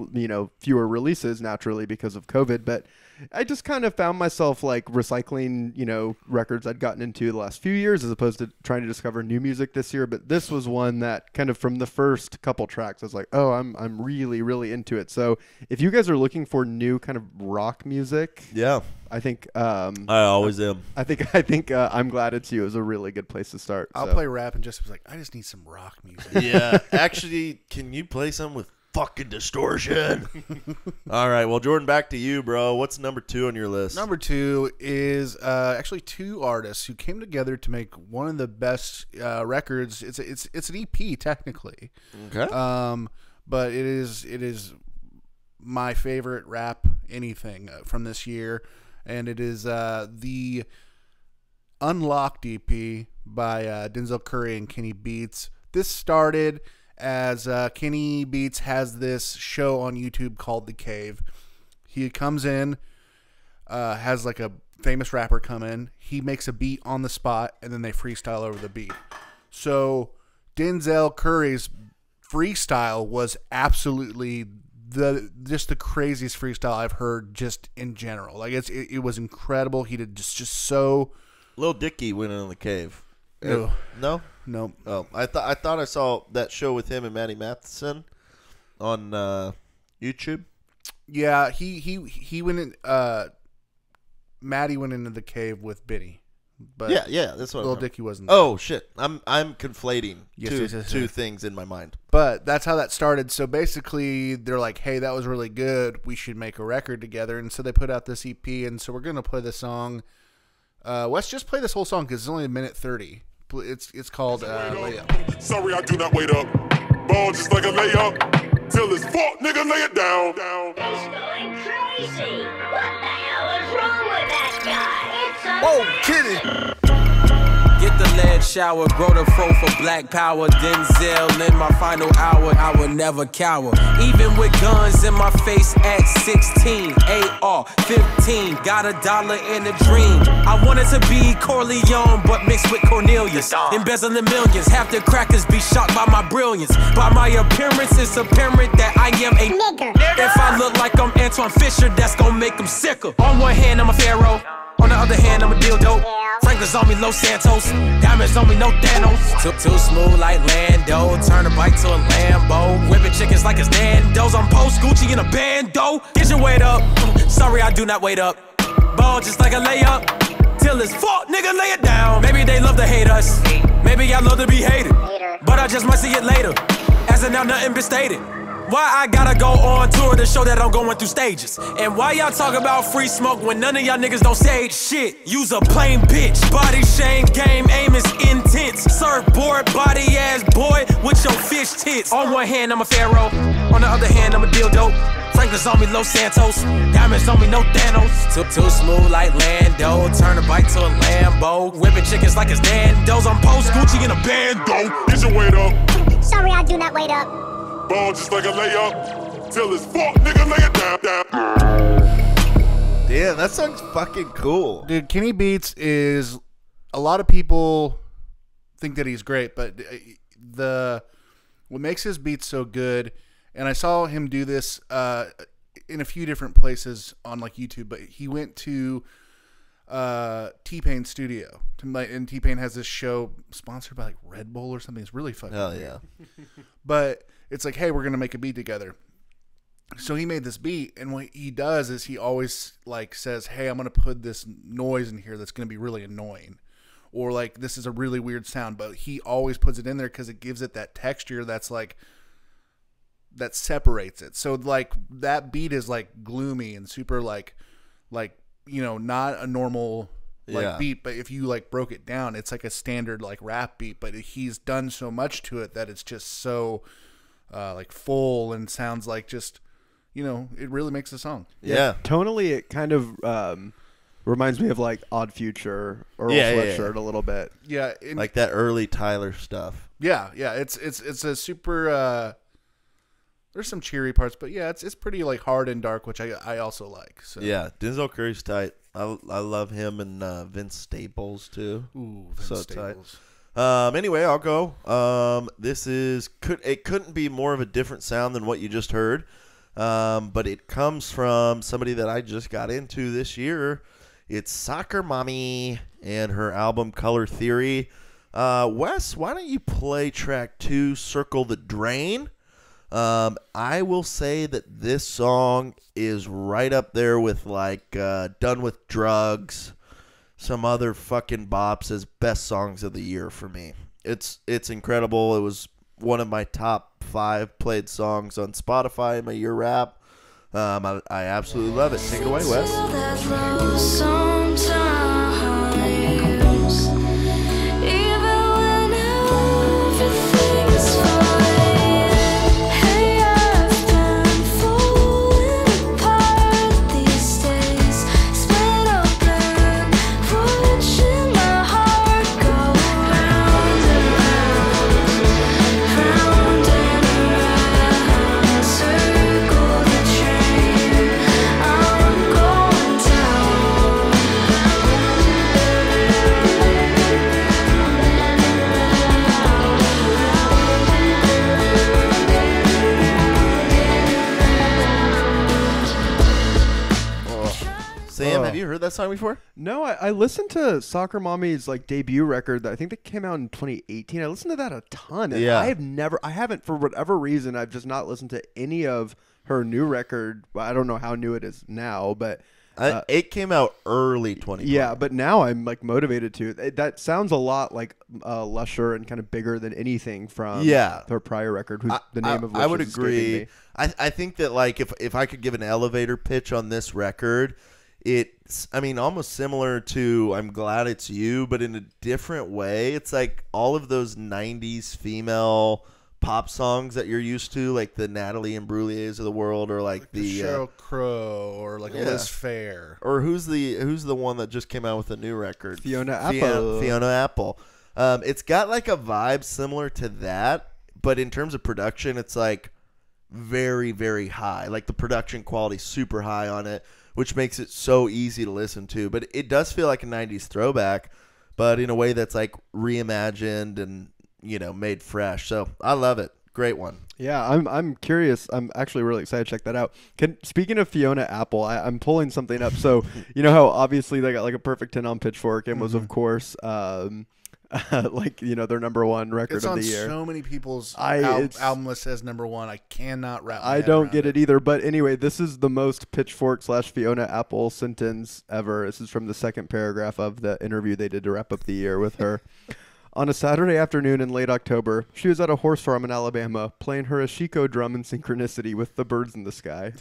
fewer releases, naturally, because of COVID, but I just kind of found myself, like, recycling, records I'd gotten into the last few years, as opposed to trying to discover new music this year. But this was one that kind of from the first couple tracks, I was like, oh, I'm really, really into it. So if you guys are looking for new kind of rock music, Yeah. I think I always am. I think I'm Glad It's You is a really good place to start. I'll so. play rap and just was like, I just need some rock music. Yeah. Actually, can you play some with fucking distortion? All right. Well, Jordan, back to you, bro. What's number 2 on your list? Number 2 is actually 2 artists who came together to make one of the best records. It's an EP technically, Okay. but it is my favorite rap anything from this year, and it is the Unlocked EP by Denzel Curry and Kenny Beats. This started as Kenny Beats has this show on YouTube called The Cave. He comes in, has like a famous rapper come in. He makes a beat on the spot, and then they freestyle over the beat. So Denzel Curry's freestyle was absolutely just the craziest freestyle I've heard just in general. Like it was incredible. He did just so. Lil Dicky went in the cave. No. No? No. Oh, I thought I saw that show with him and Maddie Matheson on YouTube. Yeah, he went in. Maddie went into the cave with Benny, but Yeah, that's what. Lil I Dicky wasn't. Oh shit, I'm conflating Yes, two things in my mind. But that's how that started. So basically, they're like, "Hey, that was really good. We should make a record together." And so they put out this EP. And so we're gonna play the song. Let's just play this whole song because it's only 1:30. It's called Layup. Sorry, I do not wait up. Ball just like a layup. Till it's fault, nigga, lay it down. He's going crazy. What the hell is wrong with that guy? It's a Oh, kitty. Get the lead shower, grow the fro for black power. Denzel in my final hour, I will never cower. Even with guns in my face at 16, AR 15, got $1 in a dream. I wanted to be Corleone, but mixed with Cornelius. Embezzling millions, half the crackers be shocked by my brilliance. By my appearance, it's apparent that I am a nigger. If I look like I'm Antoine Fisher, that's gonna make them sicker. On one hand, I'm a pharaoh. On the other hand, I'm a dildo. Franklin's on me, Los Santos. Diamonds on me, no Thanos. Too smooth like Lando. Turn a bike to a Lambo. Whipping chickens like it's Nando's. I'm post Gucci in a bando. Get your weight up. Sorry, I do not wait up. Ball just like a layup. Till it's fault, nigga, lay it down. Maybe they love to hate us. Maybe I love to be hated. But I just might see it later. As of now, nothing been stated. Why I gotta go on tour to show that I'm going through stages? And why y'all talk about free smoke when none of y'all niggas don't stage shit? Use a plain bitch. Body shame, game aim is intense. Surfboard, body ass boy with your fish tits. On one hand, I'm a pharaoh. On the other hand, I'm a dildo. Franklin's on me, Los Santos. Diamonds on me, no Thanos. Too smooth like Lando. Turn a bike to a Lambo. Whipping chickens like it's Nando's. I'm post Gucci in a bando. Get your weight up. Sorry, I do not wait up. Ball just like a layup. Till it's fuck, nigga, lay it down. Damn, that song's fucking cool. Dude, Kenny Beats is, a lot of people think that he's great, but what makes his beats so good, and I saw him do this in a few different places on like YouTube, but he went to T-Pain's studio, and T-Pain has this show sponsored by like Red Bull or something. It's really fucking Hell weird. yeah. But it's like, hey, we're gonna make a beat together. So he made this beat, and what he does is he always like says, hey, I'm gonna put this noise in here that's gonna be really annoying, or like this is a really weird sound, but he always puts it in there because it gives it that texture that's like, that separates it. So like that beat is like gloomy and super like you know, not a normal like beat, but if you like broke it down, it's like a standard like rap beat, but he's done so much to it that it's just so like full and sounds like just, you know, it really makes a song. Yeah. Tonally, it kind of reminds me of like Odd Future or Sweatshirt a little bit. Yeah, Like that early Tyler stuff. yeah. It's a super. There's some cheery parts, but yeah, it's pretty like hard and dark, which I also like. So. Yeah, Denzel Curry's tight. I love him and Vince Staples too. Ooh, Vince So Staples. tight. Anyway, I'll go. This is it couldn't be more of a different sound than what you just heard. But it comes from somebody that I just got into this year. It's Soccer Mommy and her album Color Theory. Wes, why don't you play track 2, Circle the Drain? I will say that this song is right up there with like Done with Drugs, some other fucking bops as best songs of the year for me. It's incredible. It was one of my top 5 played songs on Spotify in my year wrap. I absolutely love it. Take it away, Wes. Sam, have you heard that song before? No, I listened to Soccer Mommy's like debut record that I think that came out in 2018. I listened to that a ton. And Yeah. I haven't for whatever reason, I've just not listened to any of her new record. Well, I don't know how new it is now, but It came out early 2020. yeah, but now I'm like motivated to. That sounds a lot like lusher and kind of bigger than anything from her prior record. The name of which I would is escaping agree. me. I think that like if I could give an elevator pitch on this record, it's almost similar to I'm Glad It's You, but in a different way. It's like all of those 90s female pop songs that you're used to, like the Natalie Imbruglia of the world, or like the Sheryl Crow, or like Liz Phair, or who's the one that just came out with a new record? Fiona Apple. Fiona Apple. It's got like a vibe similar to that, but in terms of production, it's like very, very high. Like the production quality super high on it, which makes it so easy to listen to. But it does feel like a 90s throwback, but in a way that's like reimagined and, made fresh. So I love it. Great one. Yeah, I'm curious. I'm actually really excited to check that out. Speaking of Fiona Apple, I'm pulling something up. So you know how obviously they got like a perfect 10 on Pitchfork and was of course their number one record of the year. It's on so many people's it's- album list as number one. I cannot wrap. My I head don't around get it either. But anyway, this is the most Pitchfork / Fiona Apple sentence ever. This is from the second paragraph of the interview they did to wrap up the year with her. On a Saturday afternoon in late October, she was at a horse farm in Alabama playing her Ashiko drum in synchronicity with the birds in the sky.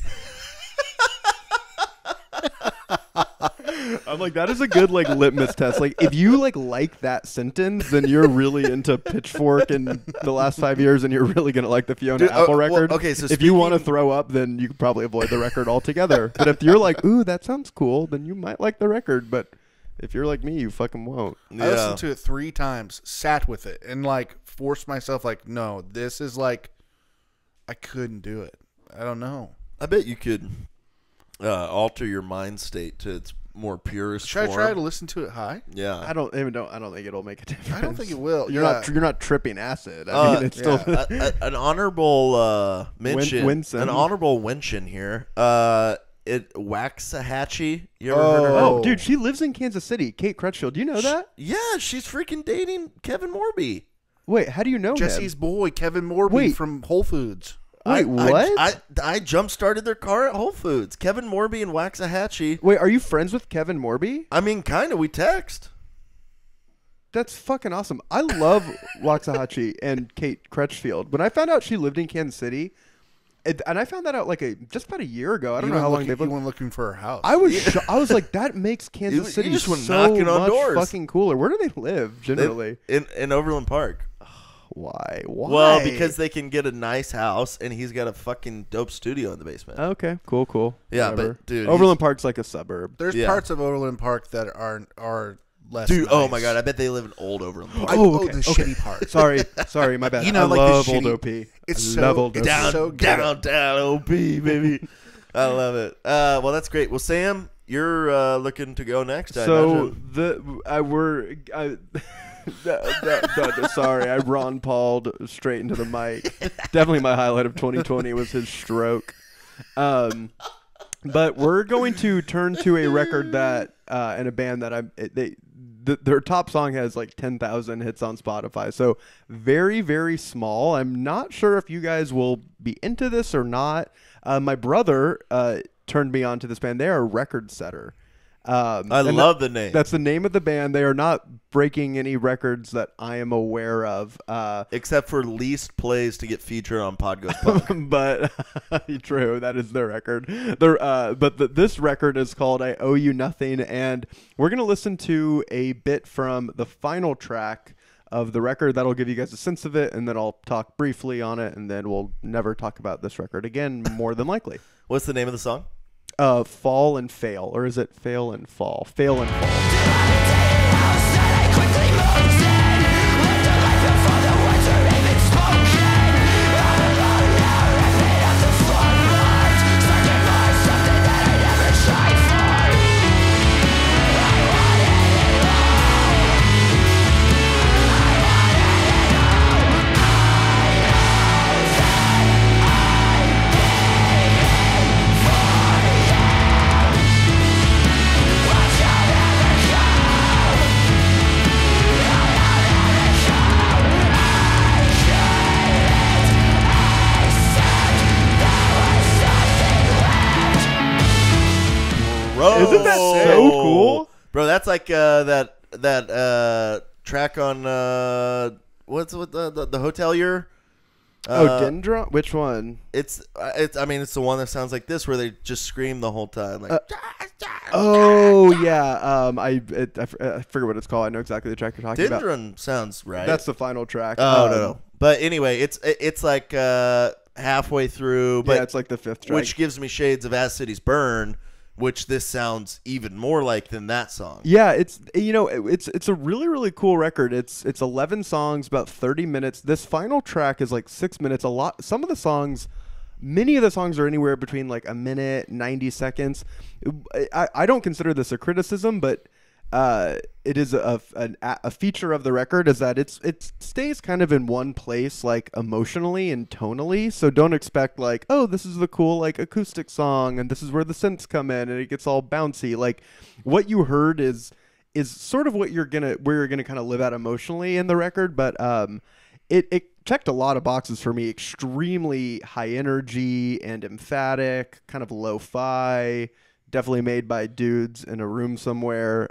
I'm like, that is a good litmus test. Like, if you like that sentence, then you're really into Pitchfork in the last 5 years, and you're really gonna like the Fiona Apple record. okay, so if you want to throw up, then you could probably avoid the record altogether. But if you're like, ooh, that sounds cool, then you might like the record. But if you're like me, you fucking won't. I listened to it 3 times, sat with it, and forced myself. No, this is I couldn't do it. I don't know. I bet you could alter your mind state to its more purest Should form. I try to listen to it high? Yeah. I don't think it'll make a difference. I don't think it will. You're not tripping acid. I mean, it's still an honorable mention. Winston. An honorable mention here. Waxahachie. You ever heard of her? Oh, dude, she lives in Kansas City. Kate Crutchfield. Do you know that? Yeah, she's freaking dating Kevin Morby. Wait, how do you know Jesse's him? boy, Kevin Morby Wait. from Whole Foods. Wait, what? I jump-started their car at Whole Foods. Kevin Morby and Waxahachie. Wait, are you friends with Kevin Morby? I mean, kind of. We text. That's fucking awesome. I love Waxahachie and Kate Crutchfield. When I found out she lived in Kansas City, and I found that out just about a year ago. I don't know how long they've You lived. went looking for her house. I was like, that makes Kansas City just went so knocking on much doors. fucking cooler. Where do they live generally? In Overland Park. Why? Well, because they can get a nice house, and he's got a fucking dope studio in the basement. Okay, cool. Yeah, Whatever. but, dude, Overland Park's like a suburb. There's Yeah. parts of Overland Park that are less. Dude, nice. oh my god, I bet they live in old Overland Park. The shitty part. Sorry, my bad. You know, I love the old shitty- OP. It's I love so old OP. down, so good. down, OP, baby. I love it. Well, that's great. Well, Sam, you're looking to go next. I imagine. Sorry, I Ron Paul'd straight into the mic. Definitely my highlight of 2020 was his stroke. But we're going to turn to a record that and a band that their top song has 10,000 hits on Spotify. So very, very small. I'm not sure if you guys will be into this or not. My brother turned me on to this band. They are Record Setter. I love the name. That's the name of the band. They are not breaking any records that I am aware of. Except for least plays to get featured on Podcast Punk. But true, that is their record. This record is called I Owe You Nothing, and we're going to listen to a bit from the final track of the record. That'll give you guys a sense of it, and then I'll talk briefly on it, and then we'll never talk about this record again, more than likely. What's the name of the song? Fall and Fail, or is it Fail and Fall? Fail and Fall. Isn't that so cool? Bro, that's like that track on what's with the hotelier? Dendron? Which one? It's the one that sounds like this, where they just scream the whole time. Like, oh yeah. I forget what it's called. I know exactly the track you're talking about. Dendron sounds right. That's the final track. Oh no. But anyway, it's like halfway through. But yeah, it's like the fifth track. which gives me shades of As Cities Burn, which this sounds even more like than that song. Yeah, it's a really really cool record. It's 11 songs, about 30 minutes. This final track is like 6 minutes. Some of the songs, many of the songs are anywhere between like a minute, 90 seconds. I don't consider this a criticism, but it is a feature of the record is that it stays kind of in one place, like emotionally and tonally. So don't expect like, oh, this is the cool like acoustic song and this is where the synths come in and it gets all bouncy. Like what you heard is sort of where you're gonna kind of live out emotionally in the record, but it checked a lot of boxes for me. Extremely high energy and emphatic, kind of lo-fi. Definitely made by dudes in a room somewhere.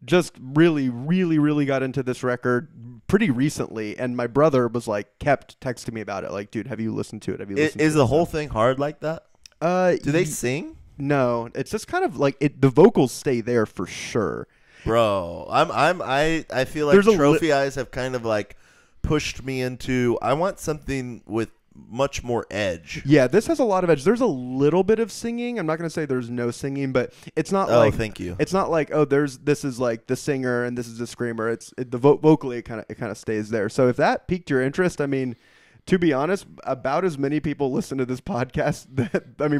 Just really, really, really got into this record pretty recently, and my brother was like, kept texting me about it. Like, dude, have you listened to it? Have you listened to it? Is the whole thing hard like that? Do they sing? No, it's just kind of like the vocals stay there for sure. Bro, I feel like Trophy Eyes have kind of like pushed me into. I want something with much more edge. Yeah, this has a lot of edge. There's a little bit of singing. I'm not going to say there's no singing, but it's not like thank you. It's not like this is like the singer and this is the screamer. Vocally it kind of stays there. So if that piqued your interest, I mean, to be honest, about as many people listen to this podcast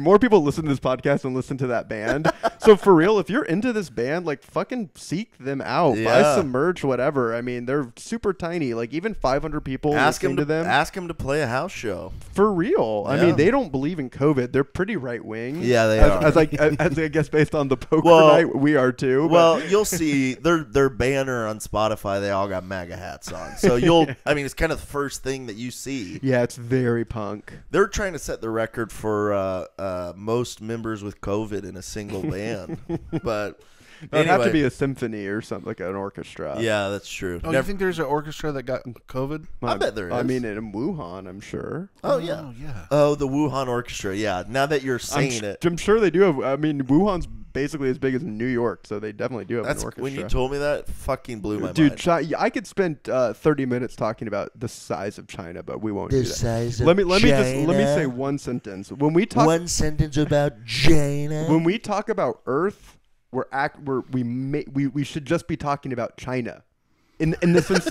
more people listen to this podcast than listen to that band. So for real, if you're into this band, like fucking seek them out. Yeah. Buy some merch, whatever. I mean, they're super tiny. Like even 500 people listening to them. Ask them to play a house show. For real. Yeah. I mean, they don't believe in COVID. They're pretty right wing. Yeah, they are. As I guess based on the poker night, we are too. Well, you'll see their banner on Spotify. They all got MAGA hats on. So I mean, it's kind of the first thing that you see. Yeah, it's very punk. They're trying to set the record for most members with COVID in a single band. But It would have to be a symphony or something, like an orchestra. Yeah, that's true. Oh, you think there's an orchestra that got COVID? I bet there is. I mean, in Wuhan, I'm sure. Oh, yeah. Oh, yeah. Oh, the Wuhan Orchestra. Yeah, now that you're saying it. I'm sure they do have. I mean, Wuhan's basically as big as New York, so they definitely do have an orchestra. When you told me that, it fucking blew my mind. Dude, I could spend 30 minutes talking about the size of China, but we won't do that. Size of let me China. let me say one sentence. When we talk one sentence about China. When we talk about Earth, we should just be talking about China. In the sense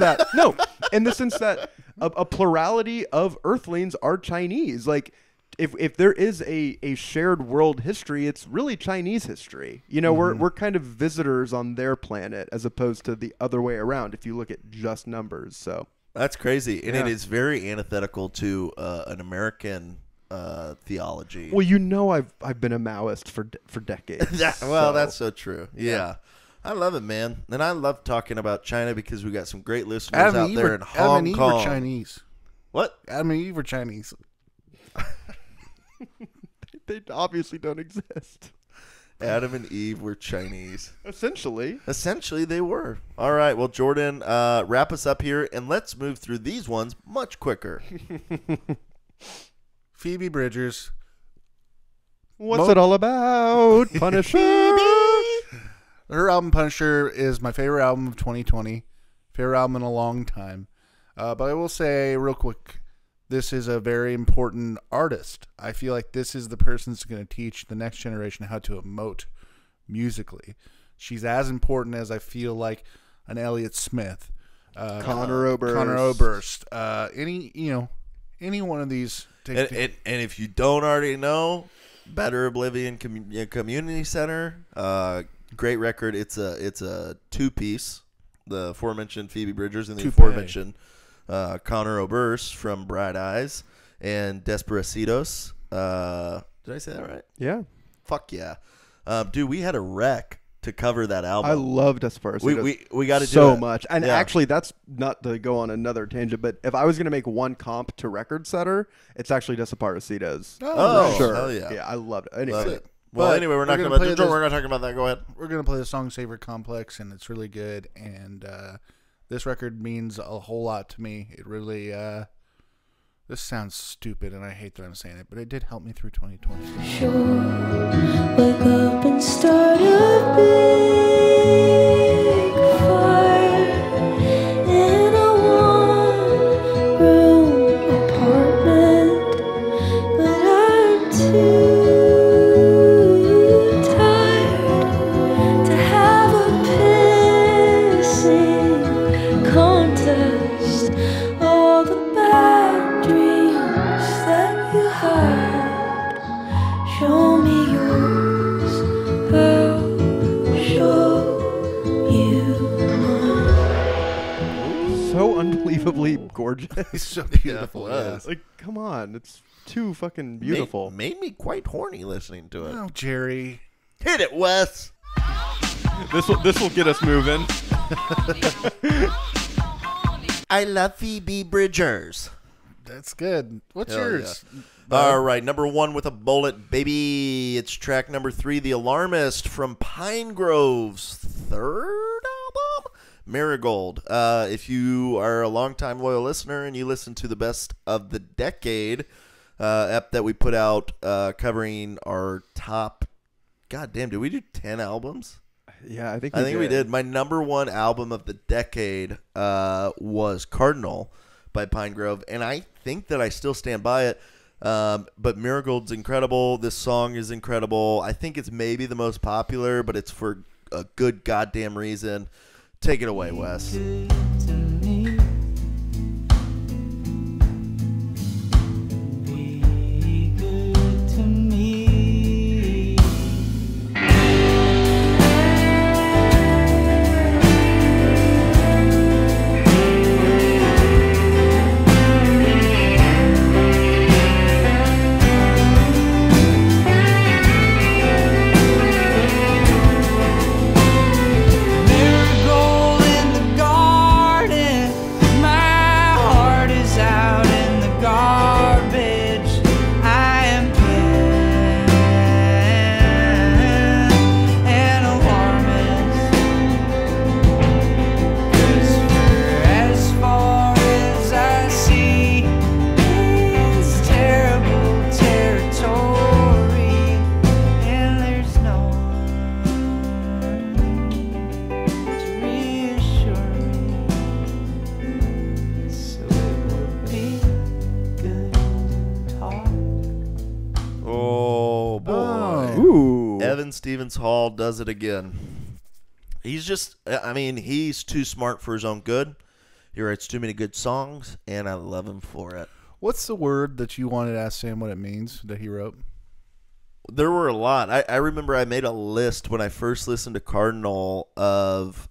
that a plurality of Earthlings are Chinese. Like if there is a shared world history, it's really Chinese history. You know, we're kind of visitors on their planet as opposed to the other way around if you look at just numbers. So that's crazy. And it is very antithetical to an American theology. Well, you know, I've been a Maoist for decades. That's so true. Yeah. I love it, man. And I love talking about China because we got some great listeners out there in Hong Kong. Adam and Eve are Chinese. What? Adam and Eve are Chinese. They obviously don't exist. Adam and Eve were Chinese. Essentially they were. All right. Well, Jordan, wrap us up here, and let's move through these ones much quicker. Phoebe Bridgers. What's it all about? Punisher. Her album Punisher is my favorite album of 2020. Favorite album in a long time. But I will say real quick, this is a very important artist. I feel like this is the person that's going to teach the next generation how to emote musically. She's as important as I feel like an Elliott Smith, Conor Oberst, any one of these. And if you don't already know, Better Oblivion Community Center, great record. It's a two-piece. The aforementioned Phoebe Bridgers and the aforementioned Conor Oberst from Bright Eyes and Desperacidos. Did I say that right? Yeah. Fuck yeah. Dude, we had a wreck to cover that album. I love Desperacidos. We got to do so it. much. And actually, that's not to go on another tangent, but if I was going to make one comp to Record Setter, it's actually nice. Desperacidos. Oh, sure. Hell yeah. Yeah, I loved it. Anyway. Love it. Well, anyway, we're not going to talk about that. Go ahead. We're going to play the song Sacred Complex, and it's really good. And this record means a whole lot to me. It really, this sounds stupid, and I hate that I'm saying it, but it did help me through 2020. Sure, wake up and start a big fire in a one-room apartment, but I'm too absolutely gorgeous. He's so beautiful. Yeah, Yes. Like, come on, it's too fucking beautiful. Made me quite horny listening to it. Oh, Jerry. Hit it, Wes. This will get us moving. I love Phoebe Bridgers. That's good. What's Hell yours? All right, number 1 with a bullet, baby. It's track number 3, The Alarmist from Pine Grove's third album, Marigold. If you are a longtime loyal listener and you listen to the Best of the Decade ep that we put out covering our top, goddamn, did we do 10 albums? Yeah, I think we did. My number 1 album of the decade was Cardinal by Pine Grove, and I think that I still stand by it. But Marigold's incredible. This song is incredible. I think it's maybe the most popular, but it's for a good goddamn reason. Take it away, Wes. Marigold in the garden, my heart is out in the garbage. I am an alarmist. 'Cause as far as I see is terrible territory, and there's no one to reassure me, so it would be good to talk. Oh, boy. Ooh. Evan Stevens Hall does it again. He's just, I mean, he's too smart for his own good. He writes too many good songs, and I love him for it. What's the word that you wanted to ask Sam what it means that he wrote? There were a lot. I remember I made a list when I first listened to Cardinal of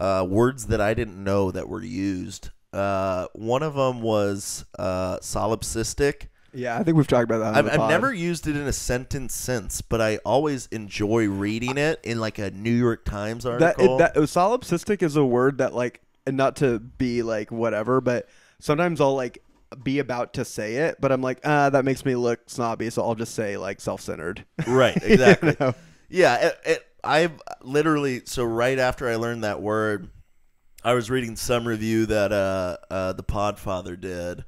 words that I didn't know that were used. One of them was solipsistic. Yeah, I think we've talked about that. On the I've pod. never used it in a sentence since, but I always enjoy reading it in like a New York Times article. Solipsistic is a word that, like, and not to be like whatever, but sometimes I'll like be about to say it, but I'm like, that makes me look snobby, so I'll just say like self-centered. Right, exactly. You know? Yeah, I've literally, so right after I learned that word, I was reading some review that the Podfather did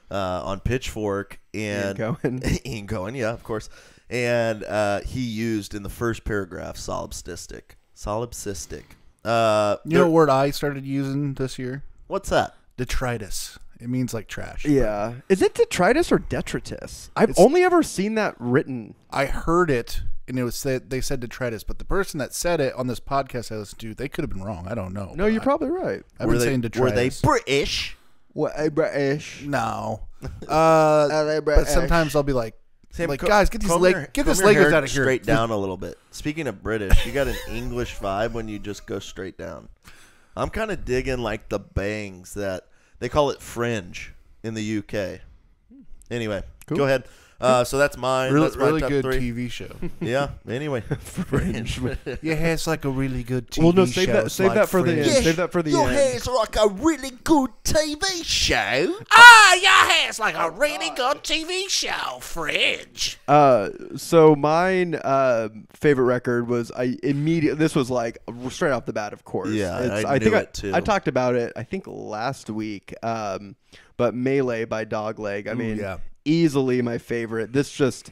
on Pitchfork, and Ian Cohen, yeah, of course, and he used in the first paragraph solipsistic. You know what word I started using this year? What's that? Detritus. It means like trash. Yeah. Is it detritus or detritus? I've only ever seen that written. I heard it, and it was they said detritus, but the person that said it on this podcast I listened to, they could have been wrong. I don't know. No, you're probably right. I've been saying detritus. Were they British? What, British? No. They But sometimes I'll be like, Sam, guys, get this comb Lakers your hair out of here. straight down a little bit. Speaking of British, you got an English vibe when you just go straight down. I'm kind of digging like the bangs that they call it fringe in the UK. Anyway, go ahead. So that's mine. Really, that's my really top good 3. TV show. Yeah. Anyway, fringe. Your hair's like a really good TV Well, no, show. save that for the end. Yes, Save that for the your end. hair's like a really good TV show. Your hair's like a really good TV show, Fringe. So mine favorite record was this was like straight off the bat, of course. Yeah, I think knew it too. I talked about it I think last week. But Melee by Dogleg. I mean, yeah. Easily my favorite. This just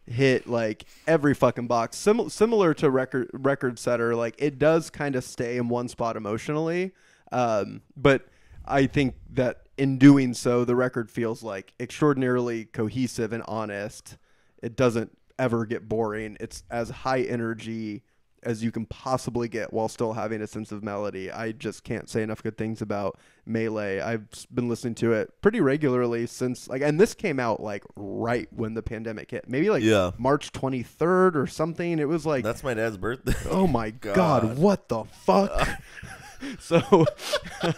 hit like every fucking box. Similar to record Setter, like it does kind of stay in one spot emotionally. But I think that in doing so, the record feels like extraordinarily cohesive and honest. It doesn't ever get boring. It's as high energy as you can possibly get while still having a sense of melody. I just can't say enough good things about Melee. I've been listening to it pretty regularly since and this came out like right when the pandemic hit. Maybe like March 23rd or something. It was like, that's my dad's birthday. oh my God, what the fuck? So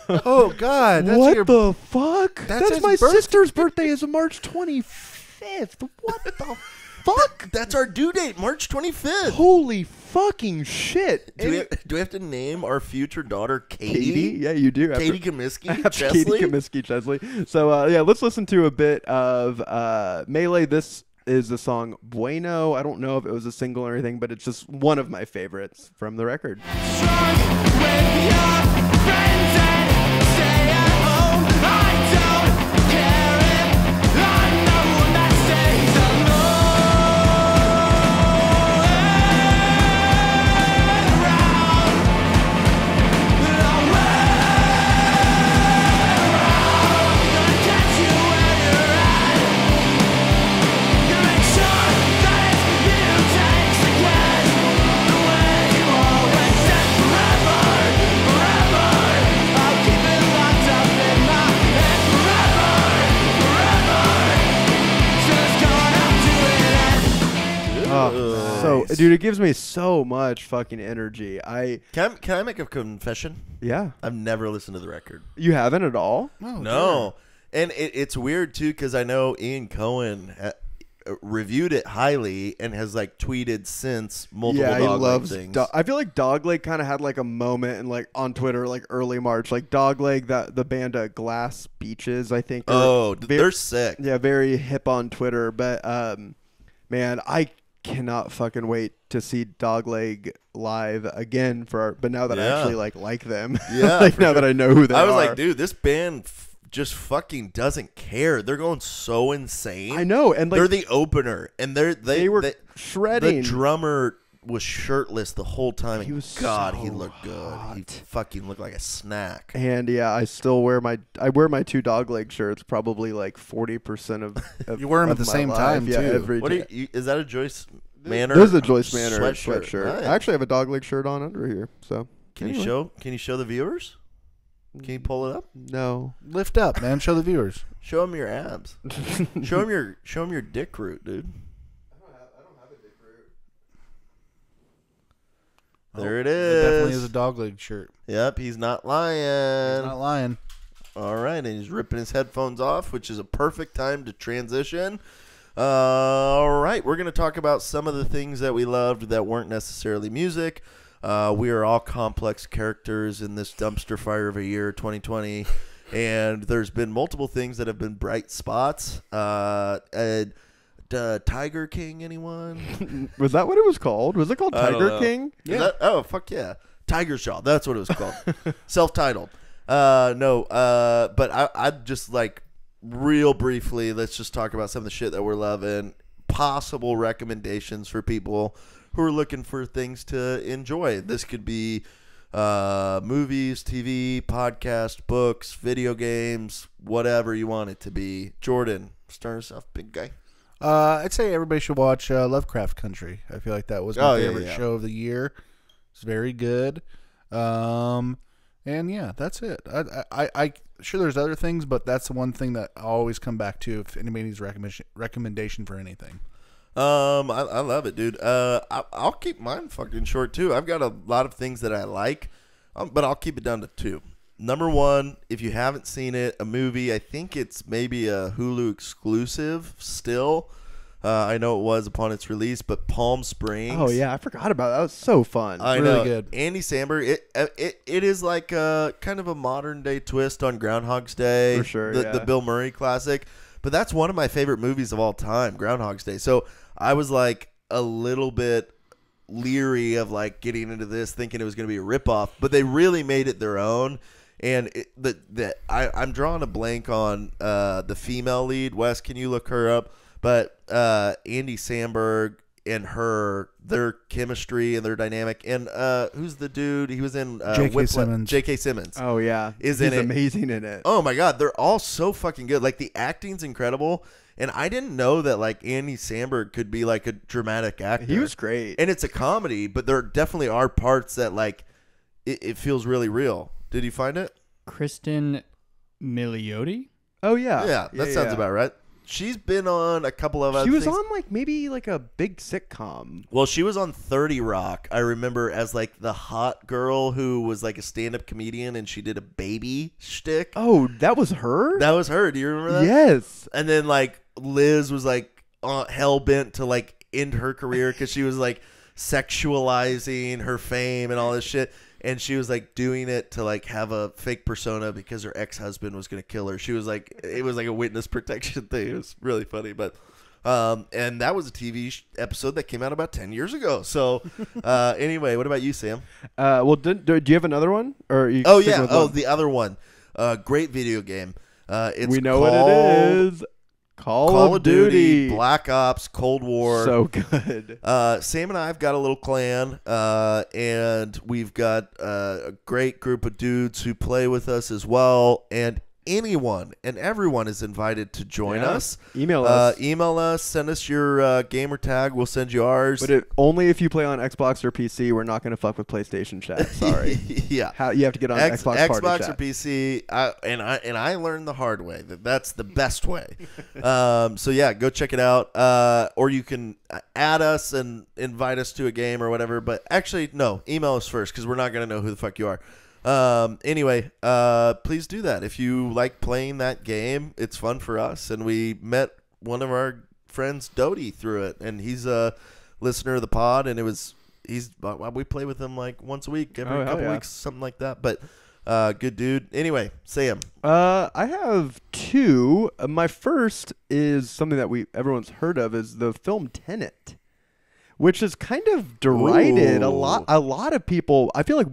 Oh God, that's what your the fuck? That's That's his my birthday. sister's birthday is March 25th. What the fuck? That's our due date, March 25th. Holy fucking shit. Do we have to name our future daughter Katie? Katie? Yeah, you do. Katie Comiskey? After Katie Chesley? Comiskey Chesley. So, yeah, let's listen to a bit of Melee. This is the song Bueno. I don't know if it was a single or anything, but it's just one of my favorites from the record. So, dude, it gives me so much fucking energy. Can I make a confession? Yeah. I've never listened to the record. You haven't at all? No. And it's weird, too, because I know Ian Cohen reviewed it highly and has, like, tweeted since multiple Yeah, he Dogleg loves things. I feel like Dogleg kind of had, like, a moment and like on Twitter, like, early March. Like, Dogleg, the band Glass Beaches, I think. They're sick. Yeah, very hip on Twitter. But, man, I cannot fucking wait to see Dogleg live again but now that I actually like them. Yeah. like now that I know who they are. I was like, dude, this band just fucking doesn't care. They're going so insane. I know, and like they're the opener, and they were shredding. The drummer was shirtless the whole time. He was he looked good. He fucking looked like a snack. And yeah, I still wear my two Dogleg shirts. Probably like 40% of you wear them of at the my same life. time Yeah, too. every What day. is that a Joyce Manor? This is a Joyce Manor sweatshirt. sweatshirt. Nice. I actually have a Dogleg shirt on under here. So Can you show the viewers? Can you pull it up? No. Lift up, man. Show the viewers. Show them your abs. show them your dick root, dude. I don't have a dick root. There it It is. definitely is a Dogleg shirt. Yep, he's not lying. He's not lying. All right, and he's ripping his headphones off, which is a perfect time to transition. All right, we're going to talk about some of the things that we loved that weren't necessarily music. We are all complex characters in this dumpster fire of a year, 2020, and there's been multiple things that have been bright spots. Tiger King, anyone? Was that what it was called? Was it called I don't Tiger know. King? Yeah. Oh, fuck yeah. Tiger Shaw. That's what it was called. Self-titled. No, but I'd just like real briefly, let's just talk about some of the shit that we're loving. Possible recommendations for people who are looking for things to enjoy. This could be movies, TV, podcast, books, video games, whatever you want it to be. Jordan, start us off, big guy. I'd say everybody should watch Lovecraft Country. I feel like that was my favorite show of the year. It's very good. And yeah, that's it. I sure there's other things, but that's the one thing that I always come back to if anybody needs recommendation for anything. I love it, dude. I'll keep mine fucking short too. I've got a lot of things that I like, but I'll keep it down to two. Number one, if you haven't seen it, a movie, I think it's maybe a Hulu exclusive still. I know it was upon its release, but Palm Springs. Oh yeah, I forgot about that. That was so fun. I Really know. good. Andy Samberg. It is like a kind of a modern day twist on Groundhog's Day. For sure, The Bill Murray classic. But that's one of my favorite movies of all time, Groundhog's Day. So I was like a little bit leery of like getting into this, thinking it was going to be a ripoff, but they really made it their own. And I'm drawing a blank on the female lead. Wes, can you look her up? But Andy Samberg and their chemistry and their dynamic. And who's the dude? He was in J.K. Simmons. J.K. Simmons. Oh yeah, He's amazing in it. Oh my God, they're all so fucking good. Like the acting's incredible. And I didn't know that like Andy Samberg could be like a dramatic actor. He was great. And it's a comedy, but there definitely are parts that like it feels really real. Did you find it? Kristen Milioti? Oh yeah, Yeah, that sounds about right. she's been on a couple of other She was things. on like maybe like a big sitcom. Well, she was on 30 Rock. I remember as like the hot girl who was like a stand-up comedian, and she did a baby shtick. Oh, that was her? That was her. Do you remember that? Yes. And then like Liz was like hell bent to like end her career because she was like sexualizing her fame and all this shit. And she was like doing it to like have a fake persona because her ex-husband was going to kill her. She was like, it was like a witness protection thing. It was really funny. But, and that was a TV episode that came out about 10 years ago. So, anyway, what about you, Sam? Well, do you have another one? Or you Oh, sticking yeah. with Oh, one? the other one. Great video game. It's We know called what it is. Call of Duty. Black Ops, Cold War. So good. Sam and I have got a little clan, and we've got a great group of dudes who play with us as well. And anyone and everyone is invited to join us. Email us. Email us. Send us your gamer tag. We'll send you ours. But only if you play on Xbox or PC. We're not going to fuck with PlayStation chat. Sorry. Yeah. You have to get on Xbox Party or chat. PC. I learned the hard way that's the best way. So yeah, go check it out. Or you can add us and invite us to a game or whatever. But actually, no, email us first because we're not going to know who the fuck you are. Anyway, please do that. If you like playing that game, it's fun for us. And we met one of our friends, Dodie, through it. And he's a listener of the pod. And we play with him like once a week, every couple weeks, something like that. But, good dude. Anyway, Sam. I have two. My first is something that everyone's heard of, is the film Tenet, which is kind of derided. Ooh. A lot of people, I feel like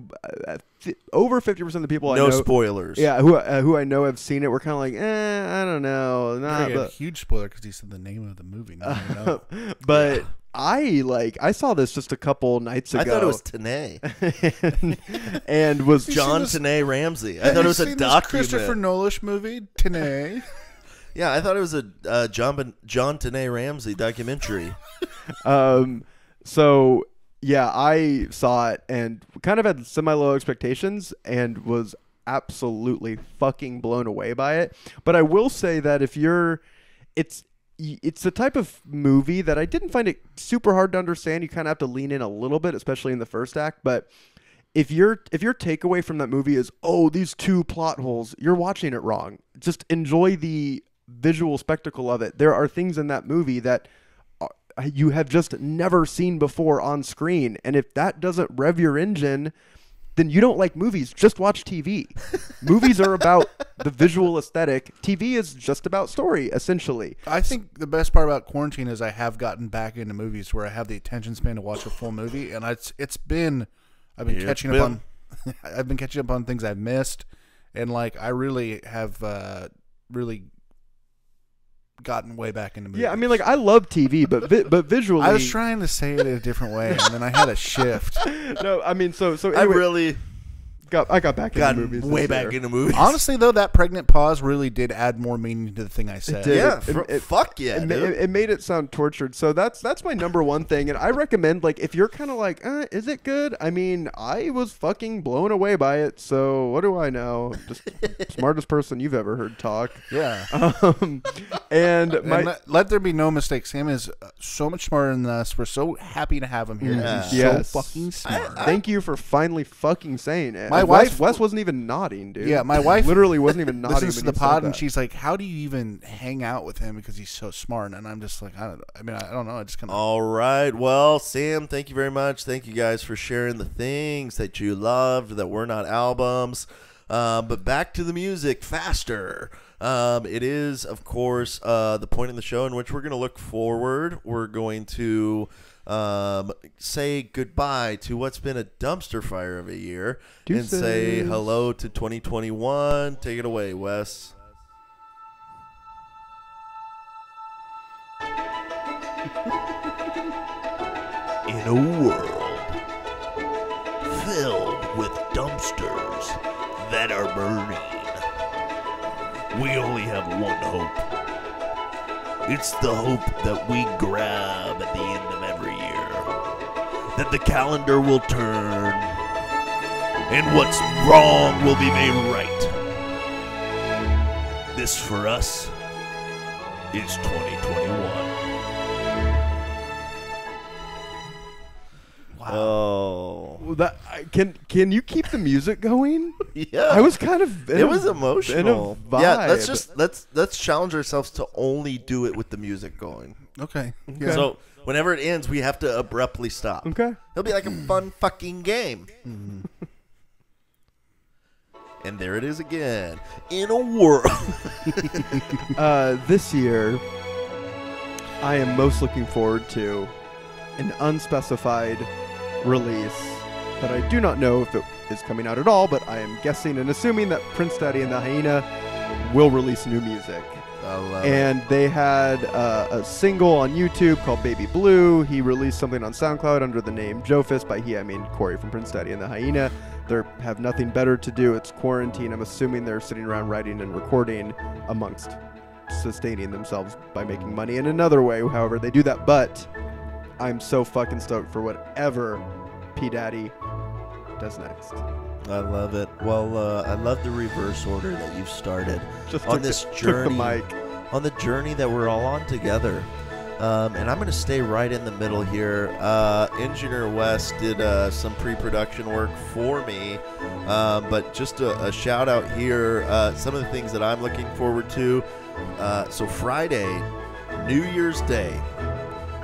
over 50% of the people I know. No spoilers. Yeah, who I know have seen it. We're kind of like, I don't know. A huge spoiler because he said the name of the movie. No. But I saw this just a couple nights ago. I thought it was Tenay. and was John Tenay Ramsey. I thought it was a document. Christopher Nolan movie, Tenay. Yeah, I thought it was a John Tenay Ramsey documentary. So yeah, I saw it and kind of had semi-low expectations and was absolutely fucking blown away by it. But I will say that it's the type of movie that I didn't find it super hard to understand. You kind of have to lean in a little bit, especially in the first act. But if your takeaway from that movie is, oh, these two plot holes, you're watching it wrong. Just enjoy the visual spectacle of it. There are things in that movie that you have just never seen before on screen. And if that doesn't rev your engine, then you don't like movies. Just watch TV. Movies are about the visual aesthetic. TV is just about story, essentially. I think the best part about quarantine is I have gotten back into movies where I have the attention span to watch a full movie, and I've been catching up on things I've missed, and like I really have really gotten way back into movies. Yeah, I mean, like I love TV, but visually, I was trying to say it a different way, and then I had a shift. No, I mean, so anyway, I really got back into movies. way this back year. into movies. Honestly, though, that pregnant pause really did add more meaning to the thing I said. It did. Yeah, fuck yeah, dude. It made it sound tortured. So that's my number one thing, and I recommend, like, if you're kind of like, is it good? I mean, I was fucking blown away by it. So what do I know? Just smartest person you've ever heard talk. Yeah. And let there be no mistake. Sam is so much smarter than us. We're so happy to have him here. Yeah. He's Yes. so fucking smart. Thank you for finally fucking saying it. My Wes wife wasn't even nodding, dude. Yeah, my wife literally wasn't even nodding. listens to when the you said pod, and that. she's like, "How do you even hang out with him because he's so smart?" And I'm just like, I don't know. I just kind of. All right. Well, Sam, thank you very much. Thank you guys for sharing the things that you loved that were not albums. But back to the music faster. It is, of course, the point in the show in which we're going to look forward. We're going to say goodbye to what's been a dumpster fire of a year and say hello to 2021. Take it away, Wes. In a world filled with dumpsters that are burning, we only have one hope. It's the hope that we grab at the end of every year, that the calendar will turn and what's wrong will be made right. This for us is 2021. Oh, Can you keep the music going? yeah. I was kind of. It was emotional. In a Yeah, vibe. let's challenge ourselves to only do it with the music going. Okay. Okay. So whenever it ends, we have to abruptly stop. Okay. It'll be like a fun fucking game. And there it is again. In a world. This year, I am most looking forward to an unspecified release that I do not know if it is coming out at all, but I am guessing and assuming that Prince Daddy and the Hyena will release new music. I love it. And they had a single on YouTube called Baby Blue. He released something on SoundCloud under the name Joe Fist. By he, I mean Corey from Prince Daddy and the Hyena. They have nothing better to do. It's quarantine. I'm assuming they're sitting around writing and recording amongst sustaining themselves by making money in another way, however they do that. But I'm so fucking stoked for whatever P. Daddy does next. I love it. Well, I love the reverse order that you've started Just on took this the journey, mic. on the journey that we're all on together. And I'm going to stay right in the middle here. Engineer West did some pre-production work for me, but just a shout out here. Some of the things that I'm looking forward to. So Friday, New Year's Day,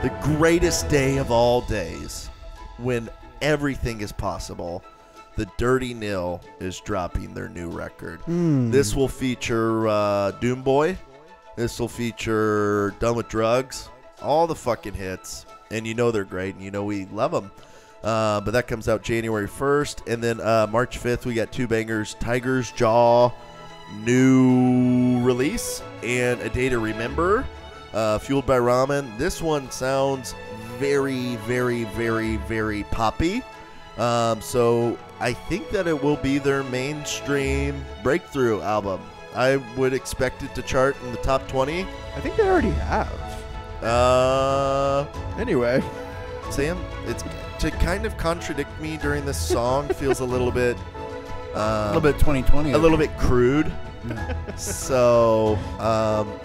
the greatest day of all days, when everything is possible. The Dirty Nil is dropping their new record. This will feature Doomboy. This will feature Done With Drugs. All the fucking hits. And you know they're great, and you know we love them. But that comes out January 1st. And then March 5th, we got two bangers. Tiger's Jaw, new release, and A Day to Remember, Fueled by Ramen. This one sounds very, very, very, very poppy. So I think that it will be their mainstream breakthrough album. I would expect it to chart in the top 20. I think they already have. Anyway, Sam, it's to kind of contradict me during this song feels a little bit, A little bit 2020. a little bit crude. So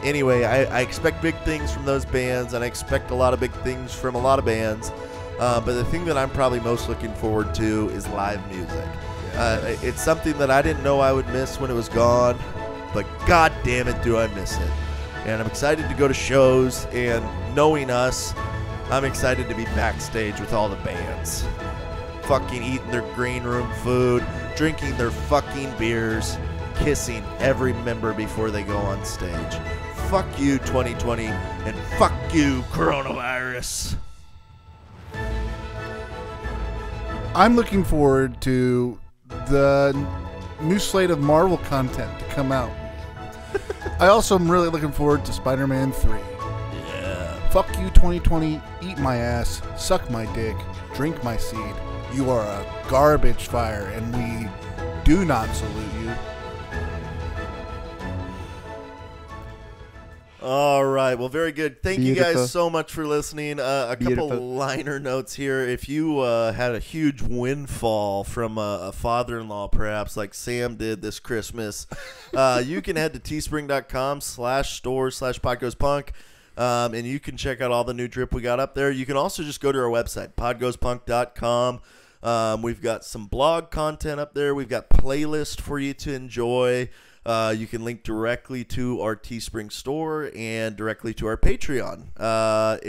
anyway, I expect big things from those bands, and I expect a lot of big things from a lot of bands. But the thing that I'm probably most looking forward to is live music. It's something that I didn't know I would miss when it was gone, but god damn it, do I miss it. And I'm excited to go to shows, and knowing us, I'm excited to be backstage with all the bands. Fucking eating their green room food, drinking their fucking beers, kissing every member before they go on stage. Fuck you, 2020, and fuck you, coronavirus. I'm looking forward to the new slate of Marvel content to come out. I also am really looking forward to Spider-Man 3. Yeah. Fuck you, 2020. Eat my ass. Suck my dick. Drink my seed. You are a garbage fire, and we do not salute you. All right. Well, very good. Thank you Beautiful. guys so much for listening. A couple Beautiful. liner notes here. If you had a huge windfall from a father-in-law, perhaps like Sam did this Christmas, you can head to teespring.com/store/podgoespunk, and you can check out all the new drip we got up there. You can also just go to our website, podgoespunk.com. We've got some blog content up there. We've got playlists for you to enjoy. You can link directly to our Teespring store and directly to our Patreon. I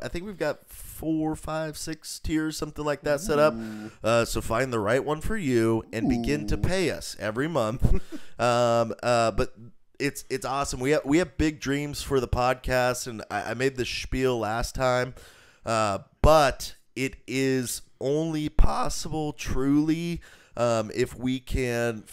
think we've got 4, 5, 6 tiers, something like that set up. So find the right one for you and begin to pay us every month. But it's awesome. We have big dreams for the podcast, and I made the spiel last time, but it is only possible truly if we can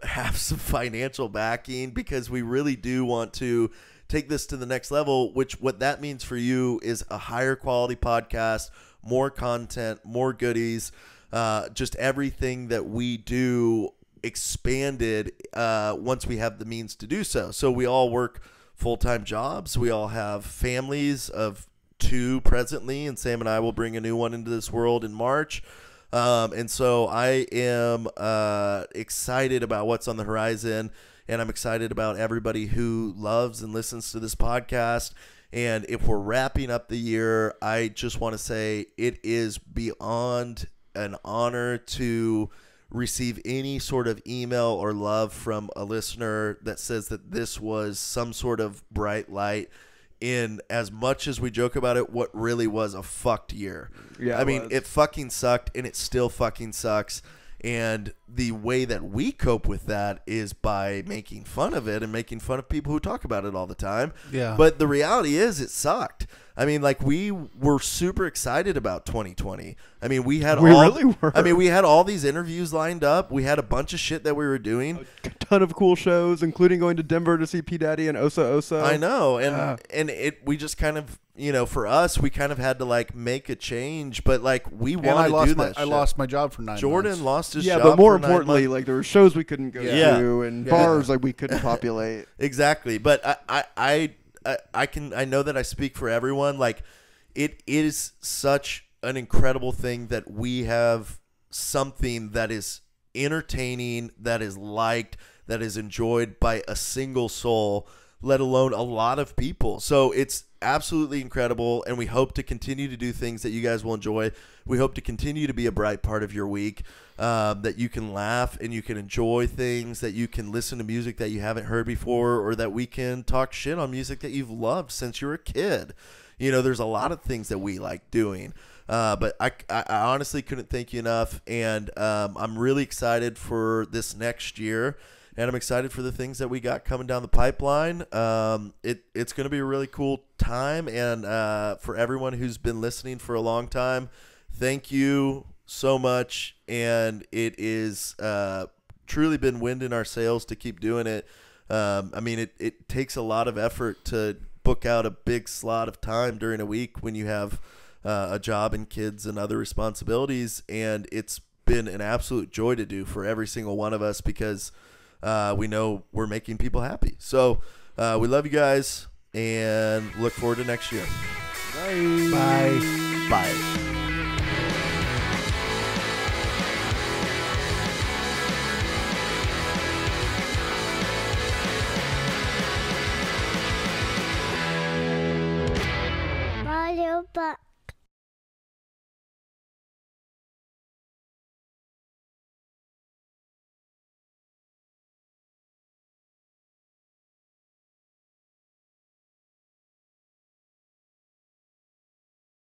have some financial backing, because we really do want to take this to the next level, which what that means for you is a higher quality podcast, more content, more goodies, just everything that we do expanded once we have the means to do so. So we all work full-time jobs. We all have families of 2 presently, and Sam and I will bring a new one into this world in March. And so I am excited about what's on the horizon. and I'm excited about everybody who loves and listens to this podcast. And if we're wrapping up the year, I just want to say it is beyond an honor to receive any sort of email or love from a listener that says that this was some sort of bright light in, as much as we joke about it, what really was a fucked year. Yeah, I mean, it fucking sucked, and it still fucking sucks. And the way that we cope with that is by making fun of it and making fun of people who talk about it all the time. Yeah. But the reality is it sucked. I mean, like, we were super excited about 2020. I mean, we really were. I mean, we had all these interviews lined up. We had a bunch of shit that we were doing. A ton of cool shows, including going to Denver to see P. Daddy and Osa Osa. I know. And we just kind of, you know, for us, we kind of had to, like, make a change. But, like, we wanted to do that shit. I lost my job for 9 months. Jordan lost his job. Yeah, but more for 9 importantly, months. like, there were shows we couldn't go to and bars like we couldn't populate. Exactly. But I know that I speak for everyone. Like, it is such an incredible thing that we have something that is entertaining, that is liked, that is enjoyed by a single soul, let alone a lot of people. So it's absolutely incredible, and we hope to continue to do things that you guys will enjoy. We hope to continue to be a bright part of your week, that you can laugh and you can enjoy things, that you can listen to music that you haven't heard before, or that we can talk shit on music that you've loved since you were a kid. You know, there's a lot of things that we like doing. But I honestly couldn't thank you enough, and I'm really excited for this next year, and I'm excited for the things that we got coming down the pipeline. It's going to be a really cool time, and for everyone who's been listening for a long time, thank you so much, and it is truly been wind in our sails to keep doing it. I mean, it takes a lot of effort to book out a big slot of time during a week when you have a job and kids and other responsibilities, and it's been an absolute joy to do for every single one of us, because we know we're making people happy. So we love you guys and look forward to next year. Bye. Bye.